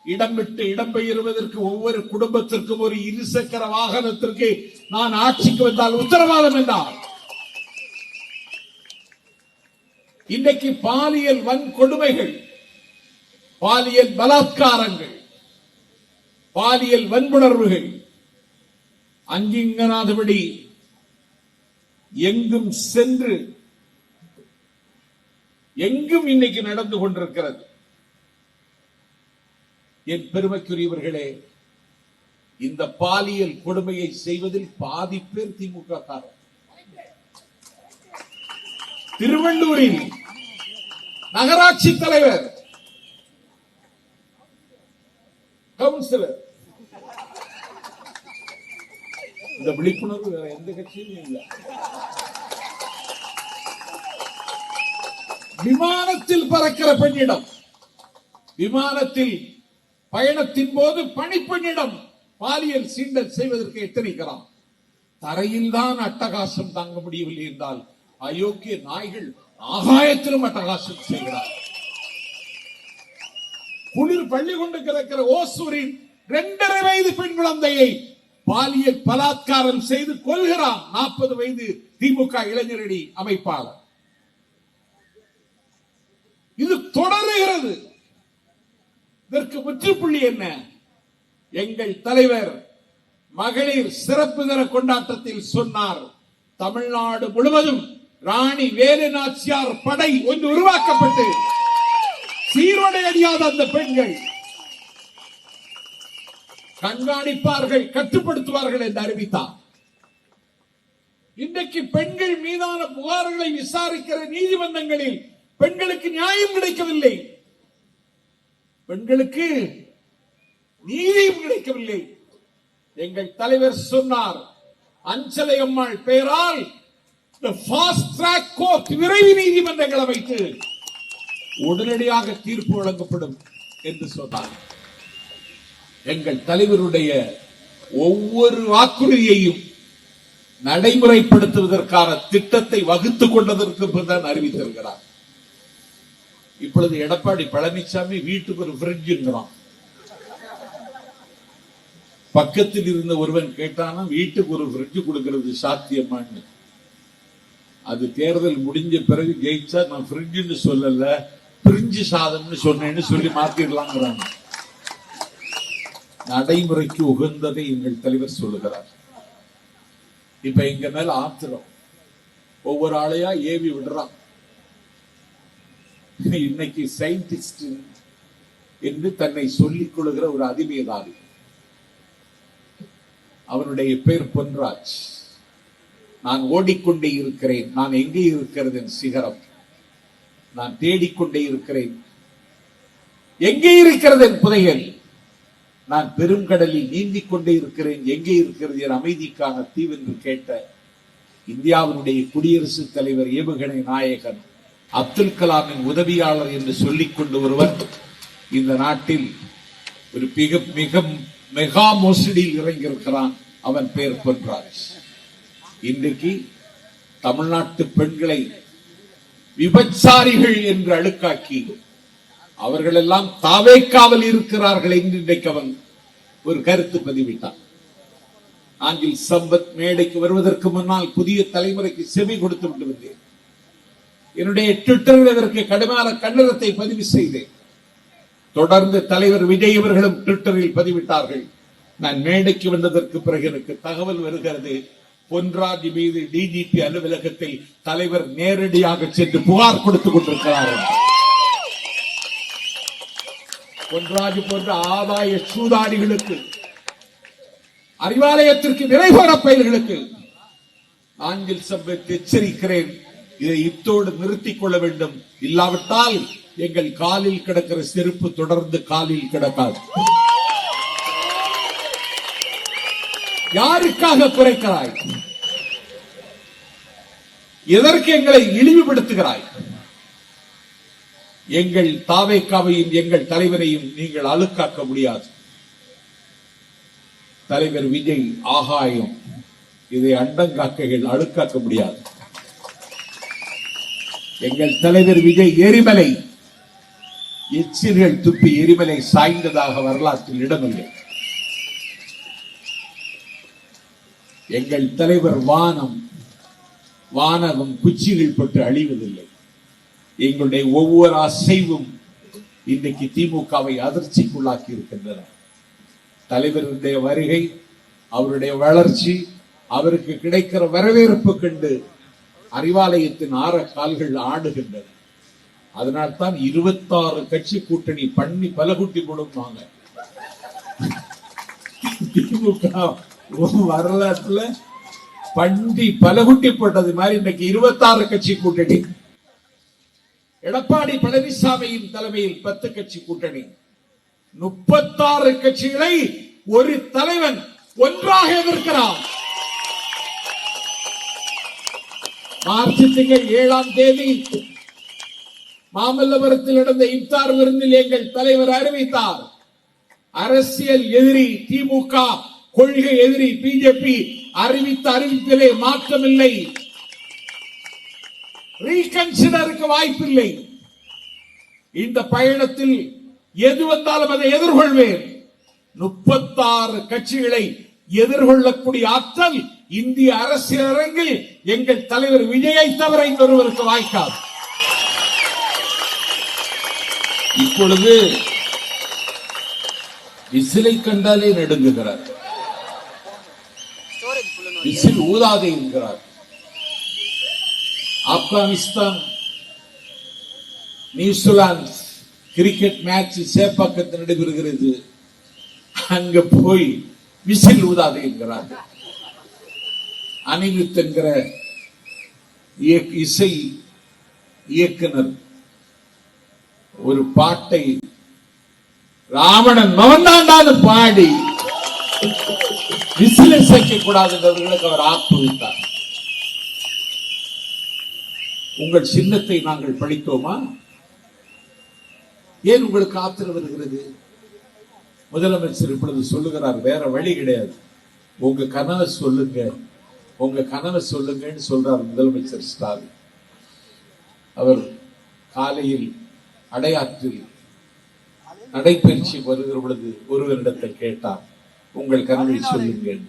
இடம் விட்டு இடம் பெயர்வதற்கு ஒவ்வொரு குடும்பத்திற்கும் ஒரு இருசக்கர வாகனத்திற்கு நான் ஆட்சிக்கு வந்தால் உத்தரவாதம் என்றார். இன்றைக்கு பாலியல் வன்கொடுமைகள், பாலியல் பலாத்காரங்கள், பாலியல் வன்புணர்வுகள் அங்கிங்கனாதபடி எங்கும் சென்று எங்கும் இன்னைக்கு நடந்து கொண்டிருக்கிறது. என் பெருமைக்குரியவர்களே, இந்த பாலியல் கொடுமையை செய்வதில் பாதி பேர் திமுக காரர். திருவள்ளூரில் நகராட்சி தலைவர், கவுன்சிலர், இந்த விழிப்புணர்வு வேற எந்த கட்சியும் இல்லை. விமானத்தில் பறக்கிற பெண்ணிடம், விமானத்தில் பயணத்தின் போது பணிப்பெண்ணிடம் பாலியல் சீண்டல் செய்வதற்கு எத்தனைக்கிறான். தரையில் தான் அட்டகாசம் தாங்க முடியவில்லை என்றால் அயோக்கிய நாய்கள் ஆகாயத்திலும் அட்டகாசம் செய்கிறார். குளிர் பள்ளி கொண்டு கிடக்கிற ஓசூரின் 2.5 வயது பெண் குழந்தையை பாலியல் பலாத்காரம் செய்து கொல்கிறான் 40 வயது திமுக இளைஞரணி அமைப்பாளர். இது தொடருகிறது. இதற்கு முற்றுப்புள்ளி என்ன? எங்கள் தலைவர் மகளிர் சிறப்பு தின கொண்டாட்டத்தில் சொன்னார், தமிழ்நாடு முழுவதும் ராணி வேலு நாச்சியார் படை ஒன்று உருவாக்கப்பட்டு சீருடை அணியாத அந்த பெண்கள் கண்காணிப்பார்கள், கட்டுப்படுத்துவார்கள் என்று அறிவித்தார். இன்றைக்கு பெண்கள் மீதான புகார்களை விசாரிக்கிற நீதிமன்றங்களில் பெண்களுக்கு நியாயம் கிடைக்கவில்லை, பெண்களுக்கு நீதியும் கிடைக்கவில்லை. எங்கள் தலைவர் சொன்னார், அஞ்சலை அம்மாள் பெயரால் ஃபாஸ்ட் ட்ராக் கோர்ட், விரைவு நீதிமன்றங்கள் அமைத்து உடனடியாக தீர்ப்பு வழங்கப்படும் என்று சொன்னார். எங்கள் தலைவருடைய ஒவ்வொரு வாக்குறுதியையும் நடைமுறைப்படுத்துவதற்கான திட்டத்தை வகுத்துக் கொண்டதற்கு தான் அறிவித்திருக்கிறார். இப்பொழுது எடப்பாடி பழனிசாமி வீட்டுக்கு ஒரு ஃப்ரிட்ஜ்ங்கிறான். பக்கத்தில் இருந்த ஒருவன் கேட்டானா, வீட்டுக்கு ஒரு ஃப்ரிட்ஜ் கொடுக்கிறது சாத்தியமான்னு. அது தேர்தல் முடிஞ்ச பிறகு ஜெயிச்சா நான் ஃப்ரிட்ஜ்னு சொல்லல, பிரிஞ்சு சாதம்னு சொன்னேன்னு சொல்லி மாத்திடலாங்கிறாங்க. நடைமுறைக்கு உகந்ததை எங்கள் தலைவர் சொல்லுகிறார். இப்ப எங்க மேல ஆத்திரம். ஒவ்வொரு ஆளையா ஏவி விடுறான். இன்னைக்கு சயின்டிஸ்ட் என்று தன்னை சொல்லிக் கொள்கிற ஒரு அதிபேதாரி, அவனுடைய பேர் பொன்ராஜ். நான் ஓடிக்கொண்டே இருக்கிறேன், நான் எங்கே இருக்கிறது என் சிகரம், நான் தேடிக்கொண்டே இருக்கிறேன், எங்கே இருக்கிறது என் புதையல், நான் பெருங்கடலில் நீந்திக் கொண்டே இருக்கிறேன், எங்கே இருக்கிறது என் அமைதிக்கான தீவென்று கேட்ட இந்தியாவினுடைய குடியரசுத் தலைவர் ஏவுகணை நாயகன் அப்துல் கலாமின் உதவியாளர் என்று சொல்லிக் கொண்டு ஒருவர் இந்த நாட்டில் ஒரு மிக மெகா மோசடியில் இறங்கியிருக்கிறான். அவன் பெயர் பொன்ராஜ். இன்றைக்கு தமிழ்நாட்டு பெண்களை விபச்சாரிகள் என்று அழுக்காக்கி அவர்கள் எல்லாம் தாவேக்காவில் இருக்கிறார்கள் என்று இன்றைக்கு அவன் ஒரு கருத்து பதிவிட்டான். ஆங்கில் சம்பத் மேடைக்கு வருவதற்கு முன்னால் புதிய தலைமுறைக்கு செவி கொடுத்து விட்டு வந்தேன். என்னுடைய ட்விட்டரில் இதற்கு கடுமையான கண்டனத்தை பதிவு செய்தேன். தொடர்ந்து தலைவர் விஜய் அவர்களும் ட்விட்டரில் பதிவிட்டார்கள். நான் மேடைக்கு வந்ததற்கு பிறகு எனக்கு தகவல் வருகிறது, பொன்ராஜ் மீது டிஜிபி அலுவலகத்தில் தலைவர் நேரடியாக சென்று புகார் கொடுத்துக் கொண்டிருக்கிறார்கள். பொன்ராஜ் போன்ற ஆதாய சூதாடிகளுக்கு, அறிவாலயத்திற்கு நிறைவேற பயிர்களுக்கு ஆங்கில் சம்பத் எச்சரிக்கிறேன், இதை இத்தோடு நிறுத்திக் கொள்ள வேண்டும். இல்லாவிட்டால் எங்கள் காலில் கிடக்கிற செருப்பு தொடர்ந்து காலில் கிடக்காது. யாருக்காக குறைக்கிறாய்? எதற்கு எங்களை இழிவுபடுத்துகிறாய்? எங்கள் தாவேக்காவையும் எங்கள் தலைவரையும் நீங்கள் அழுக்காக்க முடியாது. தலைவர் விஜய் ஆகாயம், இதை அண்டங்காக்கைகள் அழுக்காக்க முடியாது. எங்கள் தலைவர் விஜய் எரிமலை, எச்சில்கள் துப்பி எரிமலை சாய்ந்ததாக வரலாற்றில் இடமில்லை. எங்கள் தலைவர் வானகம் குச்சிகள் பட்டு அழிவதில்லை. எங்களுடைய ஒவ்வொரு அசைவும் இன்றைக்கு திமுகவை அதிர்ச்சிக்குள்ளாக்கி இருக்கின்றன. தலைவருடைய வருகை, அவருடைய வளர்ச்சி, அவருக்கு கிடைக்கிற வரவேற்பு கண்டு அறிவாலயத்தின் ஆற கால்கள் ஆடுகின்றன. அதனால்தான் 26 கட்சி கூட்டணி பண்ணி பலகுட்டி கொடுப்பாங்க. திமுக வரலாற்றுல பண்டி பலகுட்டி போட்டது மாதிரி இன்னைக்கு 26 கட்சி கூட்டணி. எடப்பாடி பழனிசாமியின் தலைமையில் 10 கட்சி கூட்டணி. 36 கட்சிகளை ஒரு தலைவன் ஒன்றாக எதிர்க்கிறார். மார்ச் திங்கள் 7ஆம் தேதி மாமல்லபுரத்தில் நடந்த இப்தார் விருந்தில் எங்கள் தலைவர் அறிவித்தார், அரசியல் எதிரி திமுக, கொள்கை எதிரி பிஜேபி, அறிவித்த அறிவிப்பிலே மாற்றமில்லை, ரீகன்சிடருக்கு வாய்ப்பில்லை. இந்த பயணத்தில் எது வந்தாலும் அதை எதிர்கொள்வேன். 36 கட்சிகளை எதிர்கொள்ளக்கூடிய ஆற்றல் இந்திய அரசியல் அரங்கில் எங்கள் தலைவர் விஜயை தவிர இன்னொருவருக்கு வாய்க்காது. இப்பொழுது விசிலை கண்டாலே நடுங்குகிறார், விசில் ஊதாதே என்கிறார். ஆப்கானிஸ்தான் நியூசிலாந்து கிரிக்கெட் மேட்ச் சேப்பாக்கத்தில் நடைபெறுகிறது, அங்க போய் விசில் ஊதாதே என்கிறார். அனிருத் என்கிற இசை இயக்குனர் ஒரு பாட்டை ராவணன் மவன்தாண்டான்னு பாடி விசிலை சேர்க்க கூடாது என்றவர்களுக்கு அவர் ஆப்பு வைத்தார். உங்கள் சின்னத்தை நாங்கள் படித்தோமா? ஏன் உங்களுக்கு ஆத்திரம் வருகிறது? முதலமைச்சர் இப்பொழுது சொல்லுகிறார், வேற வழி கிடையாது, உங்க கனவை சொல்லுங்க, உங்க கனவை சொல்லுங்கன்னு சொல்றார் முதலமைச்சர் ஸ்டாலின். அவர் காலையில் அடையாற்றில் நடைபயிற்சி வருகிற பொழுது ஒருவரிடத்தில் கேட்டார், உங்கள் கனவை சொல்லுங்கள்.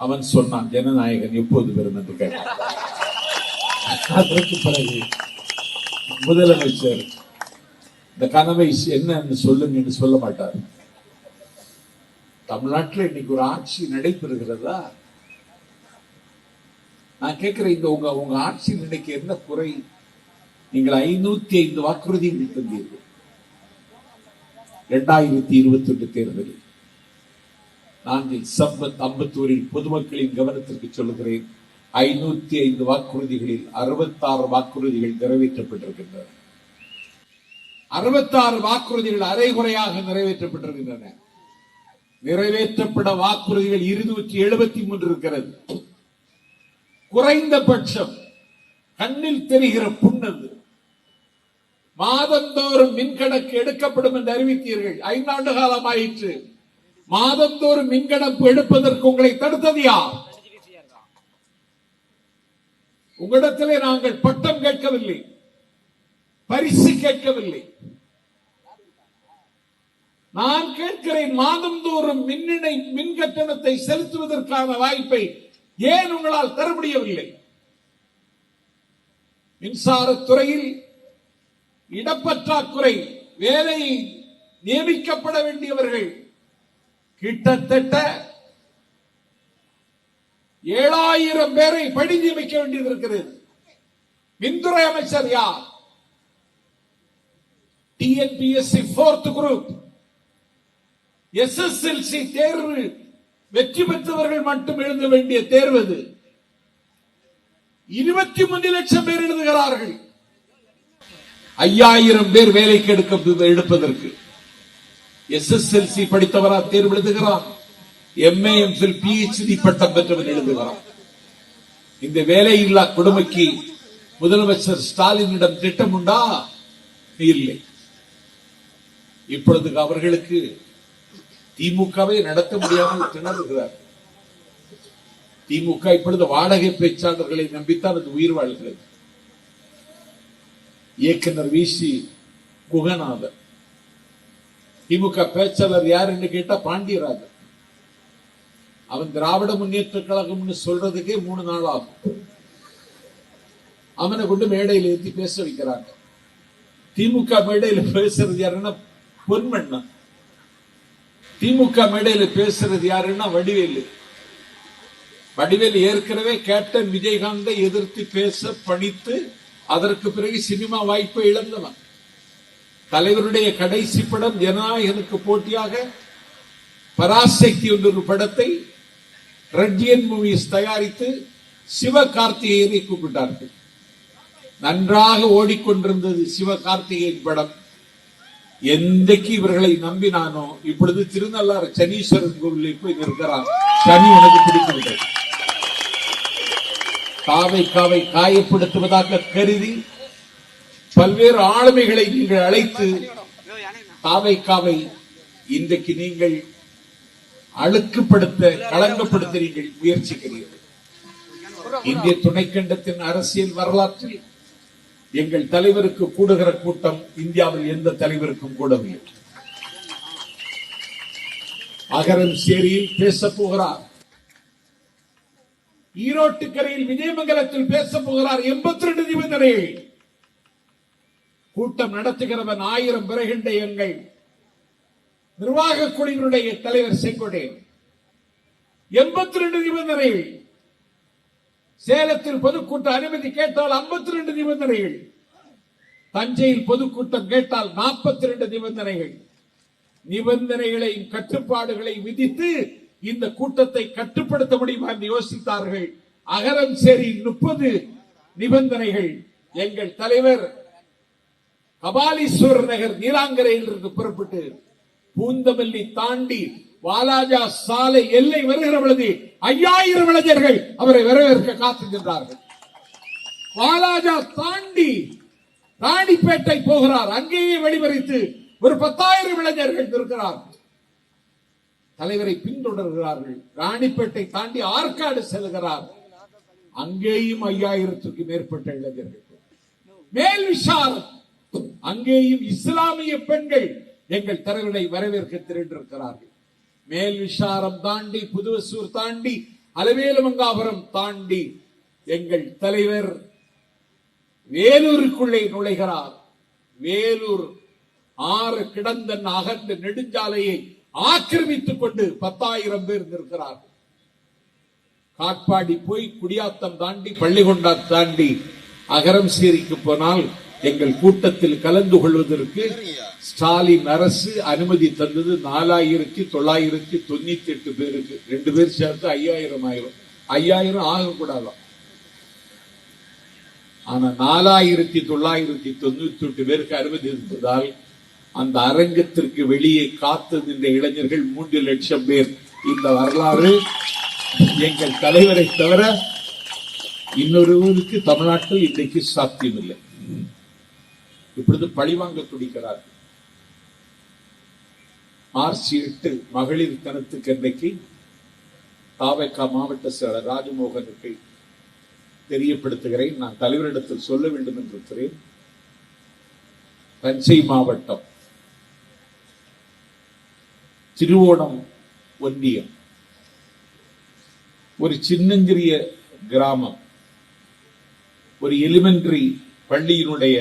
அவன் சொன்னான், ஜனநாயகன் எப்போது வரும் என்று கேட்டான். அதற்கு பிறகு முதலமைச்சர் இந்த கனவை என்னன்னு சொல்லுங்க என்று சொல்ல மாட்டார். தமிழ்நாட்டில் இன்னைக்கு ஒரு ஆட்சி நடைபெறுகிறதா? நான் கேட்கிறேன், இந்த உங்க ஆட்சியில் இன்னைக்கு என்ன குறை? நீங்கள் 505 வாக்குறுதிகள் தந்தீர்கள் 2021 தேர்தலில். நாங்கள் சம்பத் அம்பத்தூரில் பொதுமக்களின் கவனத்திற்கு சொல்லுகிறேன், 505 வாக்குறுதிகளில் 66 வாக்குறுதிகள் நிறைவேற்றப்பட்டிருக்கின்றன. 66 வாக்குறுதிகள் அரைகுறையாக நிறைவேற்றப்பட்டிருக்கின்றன. நிறைவேற்றப்பட வாக்குறுதிகள் 273 இருக்கிறது. குறைந்தபட்சம் கண்ணில் தெரிகிற புண்ணது. மாதந்தோறும் மின்கணக்கு எடுக்கப்படும் என்று அறிவித்தீர்கள். 5 ஆண்டு காலம் ஆயிற்று. மாதந்தோறும் மின்கணக்கு எடுப்பதற்கு உங்களை தடுத்தது யார்? உங்களிடத்திலே நாங்கள் பட்டம் கேட்கவில்லை, பரிசு கேட்கவில்லை. நான் கேட்கிறேன், மாதந்தோறும் மின் கட்டணத்தை செலுத்துவதற்கான வாய்ப்பை ஏன் உங்களால் தர முடியவில்லை? மின்சாரத்துறையில் இடப்பற்றாக்குறை, வேலை நியமிக்கப்பட வேண்டியவர்கள் கிட்டத்தட்ட 7000 பேரை பணி நியமிக்க வேண்டியது இருக்கிறது. மின்துறை அமைச்சர் யார்? டிஎன்பிஎஸ்சி 4th குரூப் எஸ்எஸ்எல்சி தேர்வு வெற்றி பெற்றவர்கள் மட்டும் எழுத வேண்டிய தேர்வு அது. 23 லட்சம் பேர் எழுதுகிறார்கள். 5000 பேர் வேலைக்கு எடுப்பதற்கு எஸ்எஸ்எல்சி படித்தவரா தேர்வு எழுதுகிறார்? எம்ஏ, எம்ஃபில், பிஹெச்டி பட்டம் பெற்றவர் எழுதுகிறார். இந்த வேலையில்லா கொடுமைக்கு முதலமைச்சர் ஸ்டாலினிடம் திட்டம் உண்டா? இல்லை. இப்பொழுது அவர்களுக்கு திமுகவை நடத்த முடியாமல் திணறுகிறார். திமுக இப்பொழுது வாடகை பேச்சாளர்களை நம்பித்தான் அது உயிர் வாழ்கிறது. இயக்குனர் விசி குகநாதன் திமுக பேச்சாளர் யார் என்று கேட்டா பாண்டியராஜன். அவன் திராவிட முன்னேற்ற கழகம்னு சொல்றதுக்கே 3 நாள் ஆகும். அவனை கொண்டு மேடையில் ஏற்றி பேச வைக்கிறாங்க. திமுக மேடையில் பேசுறது யாருன்னா பொன்மண்ணன். திமுக மேடையில் பேசுறது யாருன்னா வடிவேலு. வடிவேலு ஏற்கனவே கேப்டன் விஜயகாந்தை எதிர்த்து பேச பணித்து அதற்கு பிறகு சினிமா வாய்ப்பை இழந்தவன். தலைவருடைய கடைசி படம் ஜனநாயகனுக்கு போட்டியாக பராசக்தி என்ற படத்தை ரெட்டியன் மூவிஸ் தயாரித்து சிவகார்த்திகேயனை கூப்பிட்டார்கள். நன்றாக ஓடிக்கொண்டிருந்தது சிவகார்த்திகேயன் படம். எந்தைக்கு இவர்களை நம்பினானோ இப்பொழுது திருநள்ளாறு சனீஸ்வரன் கோவிலில் போய் நிற்கிறார். சனி எனக்கு பிடித்துவிட்டது. காவை காயப்படுத்துவதாக கருதி பல்வேறு ஆளுமைகளை நீங்கள் அழைத்து காவை இன்றைக்கு நீங்கள் அழுக்குப்படுத்த, களங்கப்படுத்த நீங்கள் முயற்சிக்கிறீர்கள். இந்திய துணைக்கண்டத்தின் அரசியல் வரலாற்றில் எங்கள் தலைவருக்கு கூடுகிற கூட்டம் இந்தியாவில் எந்த தலைவருக்கும் கூடவில்லை. அகரம் சேரியில் பேச போகிறார். ஈரோட்டுக்கரையில் விஜயமங்கலத்தில் பேச போகிறார். 82 நிபந்தனைகள். கூட்டம் நடத்துகிறவன் 1000 பிறகின்ற எங்கள் நிர்வாக குழுவினுடைய தலைவர் செங்கோட்டையன். 82 நிபந்தனைகள். சேலத்தில் பொதுக்கூட்ட அனுமதி கேட்டால் 52 நிபந்தனைகள். தஞ்சையில் பொதுக்கூட்டம் கேட்டால் 42 நிபந்தனைகள். நிபந்தனைகளை, கட்டுப்பாடுகளை விதித்து இந்த கூட்டத்தை கட்டுப்படுத்த முடியுமா என்று யோசித்தார்கள். அகரம் சேரி 30 நிபந்தனைகள். எங்கள் தலைவர் கபாலீஸ்வரர் நகர் நீலாங்கரையில் இருந்து புறப்பட்டு பூந்தமல்லி தாண்டி வாலாஜா சாலை எல்லை வருகிற பொழுது 5000 இளைஞர்கள் அவரை வரவேற்க காத்துகின்றார்கள். வாலாஜா தாண்டி ராணிப்பேட்டை போகிறார். அங்கேயே வெளிமறித்து ஒரு 10,000 இளைஞர்கள் இருக்கிறார்கள். தலைவரை பின்தொடர்கிறார்கள். ராணிப்பேட்டை தாண்டி ஆற்காடு செல்கிறார். அங்கேயும் 5000க்கு மேற்பட்ட இளைஞர்கள். மேல் விசாரம், அங்கேயும் இஸ்லாமிய பெண்கள் எங்கள் தலைவரை வரவேற்க திரண்டிருக்கிறார்கள். மேல் விசாரம் தாண்டி, புதுவசூர் தாண்டி, அலவேலுமங்காபுரம் தாண்டி எங்கள் தலைவர் வேலூருக்குள்ளே நுழைகிறார். வேலூர் 6 கிடந்த அகன்ற நெடுஞ்சாலையை ஆக்கிரமித்துக் கொண்டு 10,000 பேர் நிற்கிறார்கள். காட்பாடி போய் குடியாத்தம் தாண்டி பள்ளிகொண்டா தாண்டி அகரம் சேரிக்கு போனால் எங்கள் கூட்டத்தில் கலந்து கொள்வதற்கு ஸ்டாலின் அரசு அனுமதி தந்தது 4998 பேருக்கு. 2 பேர் சேர்த்து 5000 ஆயிரும். 5000 ஆகக்கூடாதான். ஆனா 4998 பேருக்கு அனுமதி இருந்ததால் அந்த அரங்கத்திற்கு வெளியே காத்து நின்ற இளைஞர்கள் 3 லட்சம் பேர். இந்த வரலாறு எங்கள் தலைவரை தவிர இன்னொருவருக்கு தமிழ்நாட்டில் இன்றைக்கு சாத்தியமில்லை. இப்பொழுது பழிவாங்க துடிக்கிறார். மார்ச் 8 மகளிர் தினத்துக்கு இன்றைக்கு தாவேகா மாவட்ட செயலர் ராஜமோகனுக்கு தெரியப்படுத்துகிறேன். நான் தலைவரிடத்தில் சொல்ல வேண்டும் என்று இருக்கிறேன். தஞ்சை மாவட்டம் திருவோணம் ஒன்றியம் ஒரு சின்னஞ்சிறிய கிராமம், ஒரு எலிமெண்டரி பள்ளியினுடைய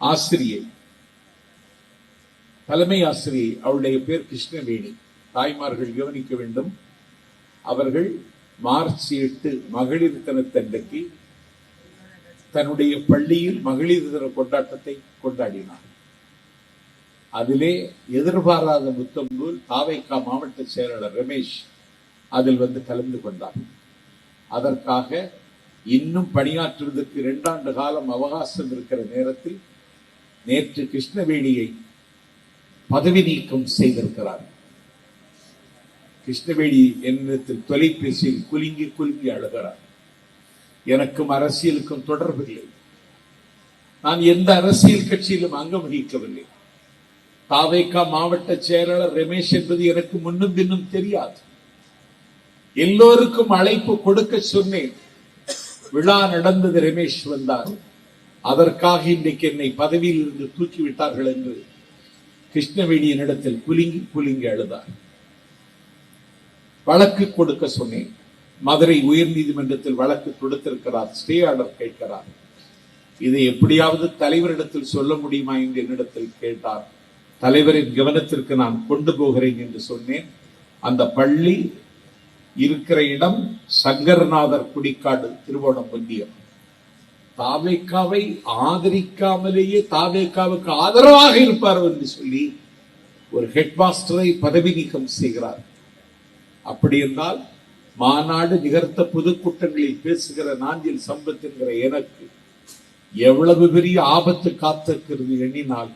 ஆசிரியை, தலைமை ஆசிரியை, அவருடைய பேர் கிருஷ்ணவேணி. தாய்மார்கள் கவனிக்க வேண்டும். அவர்கள் மார்ச் 8 மகளிர் தினத்தன்றைக்கு தன்னுடைய பள்ளியில் மகளிர் தின கொண்டாட்டத்தை கொண்டாடினார். அதிலே எதிர்பாராத முத்தம் போல் தாவேகா மாவட்ட செயலாளர் ரமேஷ் அதில் வந்து கலந்து கொண்டார். அதற்காக இன்னும் பணியாற்றுவதற்கு 2 ஆண்டு காலம் அவகாசம் இருக்கிற நேரத்தில் நேற்று கிருஷ்ணவேணியை பதவி நீக்கம் செய்திருக்கிறார். கிருஷ்ணவேணி என்னிடத்தில் தொலைபேசியில் குலுங்கி குலுங்கி அழுகிறார். எனக்கும் அரசியலுக்கும் தொடர்பில்லை. நான் எந்த அரசியல் கட்சியிலும் அங்கம் வகிக்கவில்லை. தாவேகா மாவட்ட செயலாளர் ரமேஷ் என்பது எனக்கு முன்னும் பின்னும் தெரியாது. எல்லோருக்கும் அழைப்பு கொடுக்க சொன்னேன். விழா நடந்தது, ரமேஷ் வந்தார். அதற்காக இன்றைக்கு என்னை பதவியில் இருந்து தூக்கிவிட்டார்கள் என்று கிருஷ்ணவேணியின் இடத்தில் குலுங்கி குலுங்கி அழுதார். வழக்கு கொடுக்க சொன்னேன். மதுரை உயர் நீதிமன்றத்தில் வழக்கு கொடுத்திருக்கிறார். ஸ்டே ஆர்டர் கேட்கிறார். இதை எப்படியாவது தலைவரிடத்தில் சொல்ல முடியுமா என்று என்னிடத்தில் கேட்டார். தலைவரின் கவனத்திற்கு நான் கொண்டு போகிறேன் என்று சொன்னேன். அந்த பள்ளி இருக்கிற இடம் சங்கரநாதர் குடிக்காடு, திருவோணம் ஒன்றியம். தாவேகாவை ஆதரிக்காமலேயே தாவேகாவுக்கு ஆதரவாக இருப்பார் என்று சொல்லி ஒரு ஹெட் மாஸ்டரை பதவி நீக்கம் செய்கிறார். அப்படி என்றால் மாநாடு நிகழ்த்த பொதுக்கூட்டங்களில் பேசுகிற நாஞ்சில் சம்பத் என்கிற எனக்கு எவ்வளவு பெரிய ஆபத்து காத்திருக்கிறது எண்ணினால்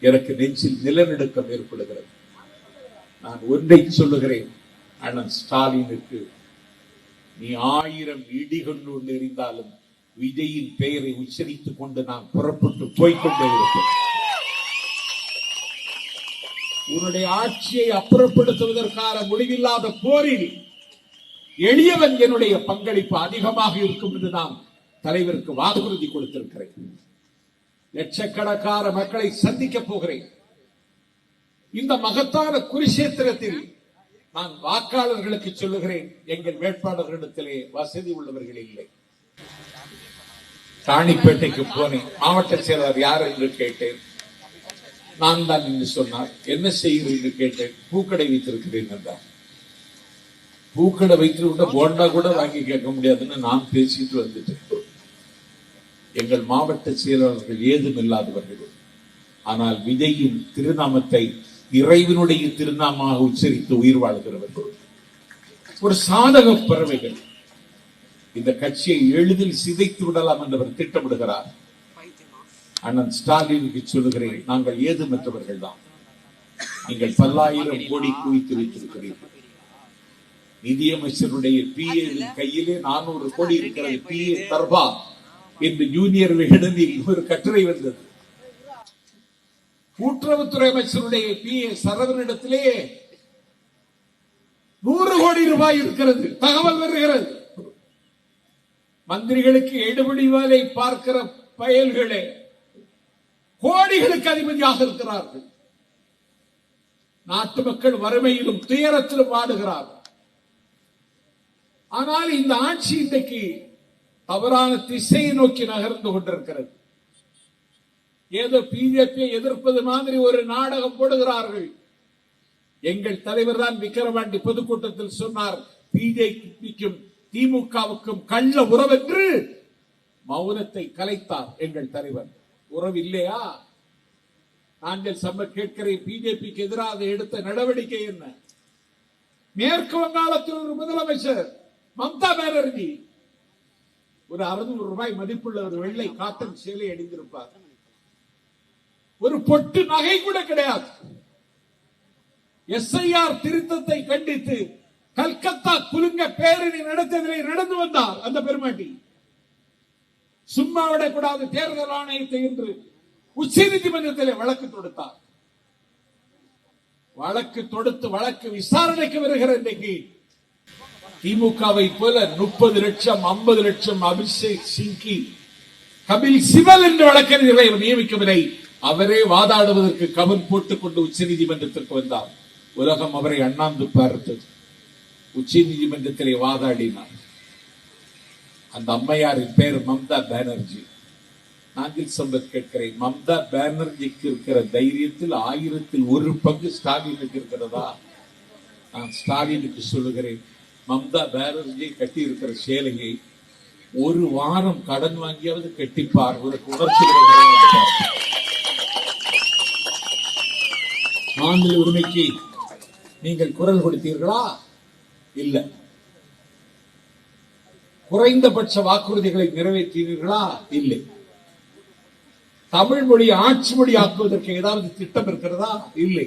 எனக்கு நெஞ்சில் நிலநடுக்கம் ஏற்படுகிறது. நான் ஒன்றை சொல்லுகிறேன், அண்ணன் ஸ்டாலினுக்கு, நீ 1000 இடிகொண்டு எறிந்தாலும் விஜயின் பெயரை உச்சரித்துக் கொண்டு நான் புறப்பட்டு போய்கொண்டே இருப்பேன். உன்னுடைய ஆட்சியை அப்புறப்படுத்துவதற்கான முடிவில்லாத போரில் எளியவன் என்னுடைய பங்களிப்பு அதிகமாக இருக்கும் என்று நான் தலைவருக்கு வாக்குறுதி கொடுத்திருக்கிறேன். லட்சக்கணக்கான மக்களை சந்திக்க போகிறேன். இந்த மகத்தான குருஷேத்திரத்தில் நான் வாக்காளர்களுக்கு சொல்லுகிறேன், எங்கள் வேட்பாளர்களிடத்திலே வசதி உள்ளவர்கள் இல்லை. ராணிப்பேட்டைக்கு போனேன். மாவட்ட செயலர் யார் என்று கேட்டேன். நான் தான் என்று சொன்னார். என்ன செய்கிறேன் என்று கேட்டேன். பூக்கடை வைத்திருக்கிறேன் என்றார். பூக்கடை வைத்து போண்டா கூட வாங்கி கேட்க முடியாதுன்னு நான் பேசிட்டு வந்துட்டேன். எங்கள் மாவட்ட செயலாளர்கள் ஏதும் இல்லாதவர்கள். ஆனால் விஜயின் திருநாமத்தை இறைவனுடைய திருநாமமாக உச்சரித்து உயிர் வாழ்கிறவர்கள், ஒரு சாதக பறவைகள். இந்த கட்சியை எளிதில் சிதைத்து விடலாம் என்றவர் திட்டமிடுகிறார். அண்ணன் ஸ்டாலினுக்கு சொல்லுகிறேன், நாங்கள் ஏதுமற்றவர்கள் தான். நீங்கள் 10,000 கோடி குவித்து வைத்திருக்கிறீர்கள். நிதியமைச்சருடைய PA கையிலே 400 கோடி இருக்கிறது. PA தர்பா என்று ஜூனியர் விகடனில் ஒரு கட்டுரை வந்தது. கூட்டுறவுத்துறை அமைச்சருடைய PA சரவனிடத்திலே 100 கோடி ரூபாய் இருக்கிறது. தகவல் வருகிறது. மந்திரிகளுக்கு எடுபடி வேலை பார்க்கிற பயல்களே கோடிகளுக்கு அதிபதியாக இருக்கிறார்கள். நாட்டு மக்கள் வறுமையிலும் துயரத்திலும் வாடுகிறார்கள். ஆனால் இந்த ஆட்சி இன்றைக்கு தவறான திசையை நோக்கி நகர்ந்து கொண்டிருக்கிறது. ஏதோ பிஜேபியை எதிர்ப்பது மாதிரி ஒரு நாடகம் போடுகிறார்கள். எங்கள் தலைவர் தான் விக்கிரவாண்டி பொதுக்கூட்டத்தில் சொன்னார், பிஜேபிக்கும் திமுகவுக்கும் கள்ள உறவென்று மௌனத்தை கலைத்தார் எங்கள் தலைவர். உறவு இல்லையா? நாங்கள் கேட்கிறேன், பிஜேபிக்கு எதிராக எடுத்த நடவடிக்கை என்ன? மேற்கு வங்காளத்தில் ஒரு முதலமைச்சர் மம்தா பானர்ஜி ஒரு 600 ரூபாய் மதிப்புள்ள ஒரு வெள்ளை காட்டன் சேலை அணிந்திருப்பார். ஒரு பொட்டு நகை கூட கிடையாது. எஸ்ஐஆர் திருத்தத்தை கண்டித்து கல்கத்தா குலுங்க பேரணி நடத்ததிலே நடந்து வந்தார் அந்த பெருமாட்டி. சும்மா விடக்கூடாது தேர்தல் ஆணையத்தை என்று உச்ச நீதிமன்றத்திலே வழக்கு தொடுத்தார். வழக்கு தொடுத்து வழக்கு விசாரணைக்கு வருகிற இன்றைக்கு திமுகவை போல 30 லட்சம் 50 லட்சம் அபிஷேக் சிங்கி கபில் சிபல் என்ற வழக்கறிஞர்களை நியமிக்கவில்லை. அவரே வாதாடுவதற்கு கவன் போட்டுக் கொண்டு உச்ச நீதிமன்றத்திற்கு வந்தார். உலகம் அவரை அண்ணாந்து பார்த்தது. உச்ச நீதிமன்றத்திலே வாதாடினார். அந்த அம்மையாரின் பெயர் மம்தா பானர்ஜி. நாங்கள் சம்பத் கேட்கிறேன், மம்தா பானர்ஜிக்கு இருக்கிற தைரியத்தில் 1000ல் 1 பங்கு ஸ்டாலினுக்கு இருக்கிறதா? நான் ஸ்டாலினுக்கு சொல்லுகிறேன், மம்தா பானர்ஜி கட்டி இருக்கிற சேலையை 1 வாரம் கடன் வாங்கியாவது கட்டிப்பார். உனக்கு உணர்ச்சி மாநில உரிமைக்கு நீங்கள் குரல் கொடுத்தீர்களா? இல்ல. குறைந்தபட்ச வாக்குறுதிகளை நிறைவேற்றீர்களா? இல்லை. தமிழ் மொழி ஆட்சி மொழி ஆக்குவதற்கு ஏதாவது திட்டம் இருக்கிறதா? இல்லை.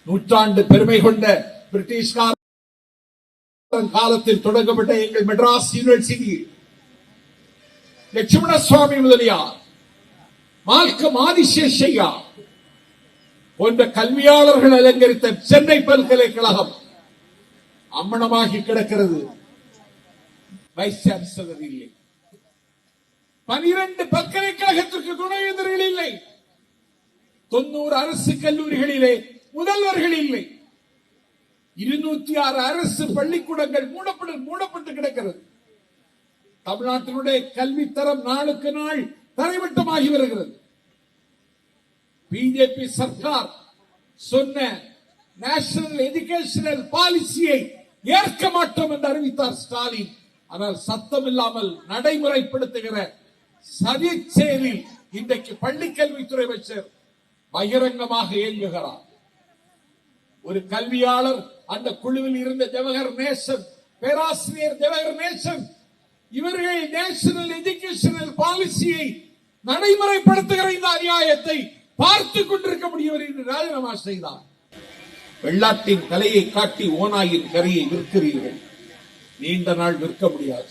நூற்றாண்டு பெருமை கொண்ட பிரிட்டிஷ் காலத்தில் தொடங்கப்பட்ட எங்கள் மெட்ராஸ் யூனிவர்சிட்டி லட்சுமண சுவாமி முதலியார், மால்கம் ஆதிசேஷையா போன்ற கல்வியாளர்கள் அலங்கரித்த சென்னை பல்கலைக்கழகம் அம்மனமாகி கிடக்கிறது. வைஸ் சான்சலர் இல்லை. 12 பல்கலைக்கழகத்திற்கு துணைவேந்தர்கள் இல்லை. 90 அரசு கல்லூரிகளிலே முதல்வர்கள் இல்லை. 206 அரசு பள்ளிக்கூடங்கள் மூடப்பட்டு கிடக்கிறது. தமிழ்நாட்டினுடைய கல்வித்தரம் நாளுக்கு நாள் தரைமட்டமாகி வருகிறது. பிஜேபி சர்க்கார் சொன்ன நேஷனல் எஜுகேஷனல் பாலிசியை ஏற்க மாட்டோம் என்று அறிவித்தார் ஸ்டாலின். ஆனால் சத்தம் இல்லாமல் நடைமுறைப்படுத்துகிற சதிச்செயலில் இன்றைக்கு பள்ளிக்கல்வித்துறை அமைச்சர் பகிரங்கமாக இயங்குகிறார். ஒரு கல்வியாளர் அந்த குழுவில் இருந்த ஜவஹர் நேசன், பேராசிரியர் ஜவஹர் நேசன், இவர்கள் நேஷனல் எஜுகேஷனல் பாலிசியை நடைமுறைப்படுத்துகிற இந்த அநியாயத்தை பார்த்துக் கொண்டிருக்க முடியவில்லை என்று ராஜினாமா செய்தார். வெள்ளாட்டின் தலையை காட்டி ஓநாயின் கரையை விற்கிறீர்கள். நீண்ட நாள் விற்க முடியாது.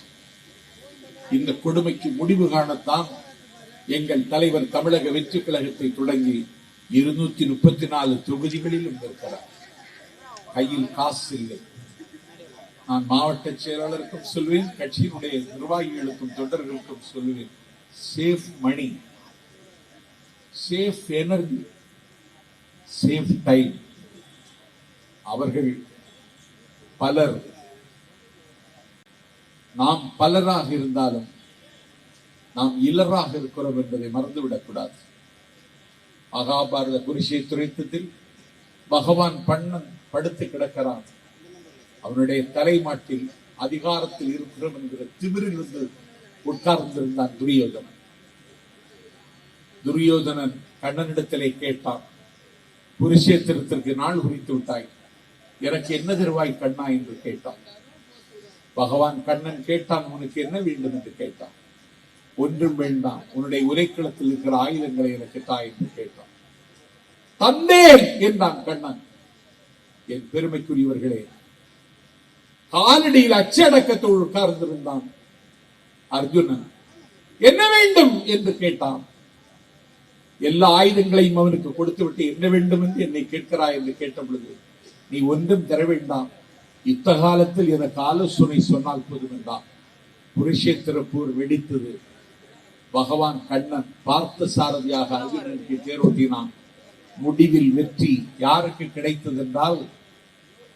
இந்த கொடுமைக்கு முடிவு காணத்தான் எங்கள் தலைவர் தமிழக வெற்றி கழகத்தை தொடங்கி 234 தொகுதிகளிலும் இருக்கிறார். கையில் காசு இல்லை. நான் மாவட்ட செயலாளருக்கும் சொல்வேன், கட்சியினுடைய நிர்வாகிகளுக்கும் தொண்டர்களுக்கும் சொல்வேன், சேஃப் மணி, சேஃப் எனர்ஜி, சேஃப் டைம். அவர்கள் பலர், நாம் பலராக இருந்தாலும் நாம் இலராக இருக்கிறோம் என்பதை மறந்துவிடக்கூடாது. மகாபாரத குருஷேத்திர யுத்தத்தில் பகவான் பண்ணன் படுத்து கிடக்கிறான். அவனுடைய தலைமாட்டில் அதிகாரத்தில் இருக்கிறோம் என்கிற திமிரில் வந்து உட்கார்ந்திருந்தான் துரியோதனன். துரியோதனன் கண்ணனிடத்திலே கேட்டான், குருஷேத்திரத்திற்கு நாள் குறித்து விட்டாய், எனக்கு என்ன தருவாய் கண்ணா என்று கேட்டான். பகவான் கண்ணன் கேட்டான், உனக்கு என்ன வேண்டும் என்று கேட்டான். ஒன்றும் வேண்டாம், உன்னுடைய உரைக்களத்தில் இருக்கிற ஆயுதங்களை எனக்கு தாய் என்று கேட்டான். தந்தேன் என்றான் கண்ணன். என் பெருமைக்குரியவர்களே, காலடியில் அச்சடக்கத்தோடு உட்கார்ந்திருந்தான் அர்ஜுனன். என்ன வேண்டும் என்று கேட்டான். எல்லா ஆயுதங்களையும் அவனுக்கு கொடுத்து விட்டு என்ன வேண்டும் என்று என்னை கேட்கிறாய் என்று கேட்ட பொழுது, நீ ஒன்றும் தர வேண்டாம், யுத்த காலத்தில் எனக்கு ஆலோசனை சொன்னால் போதும் என்றான். குருஷேத்திர போர் வெடித்தது. பகவான் கண்ணன் பார்த்த சாரதியாக அர்ஜுனனுக்கு தேரோட்டினான். முடிவில் வெற்றி யாருக்கு கிடைத்தது என்றால்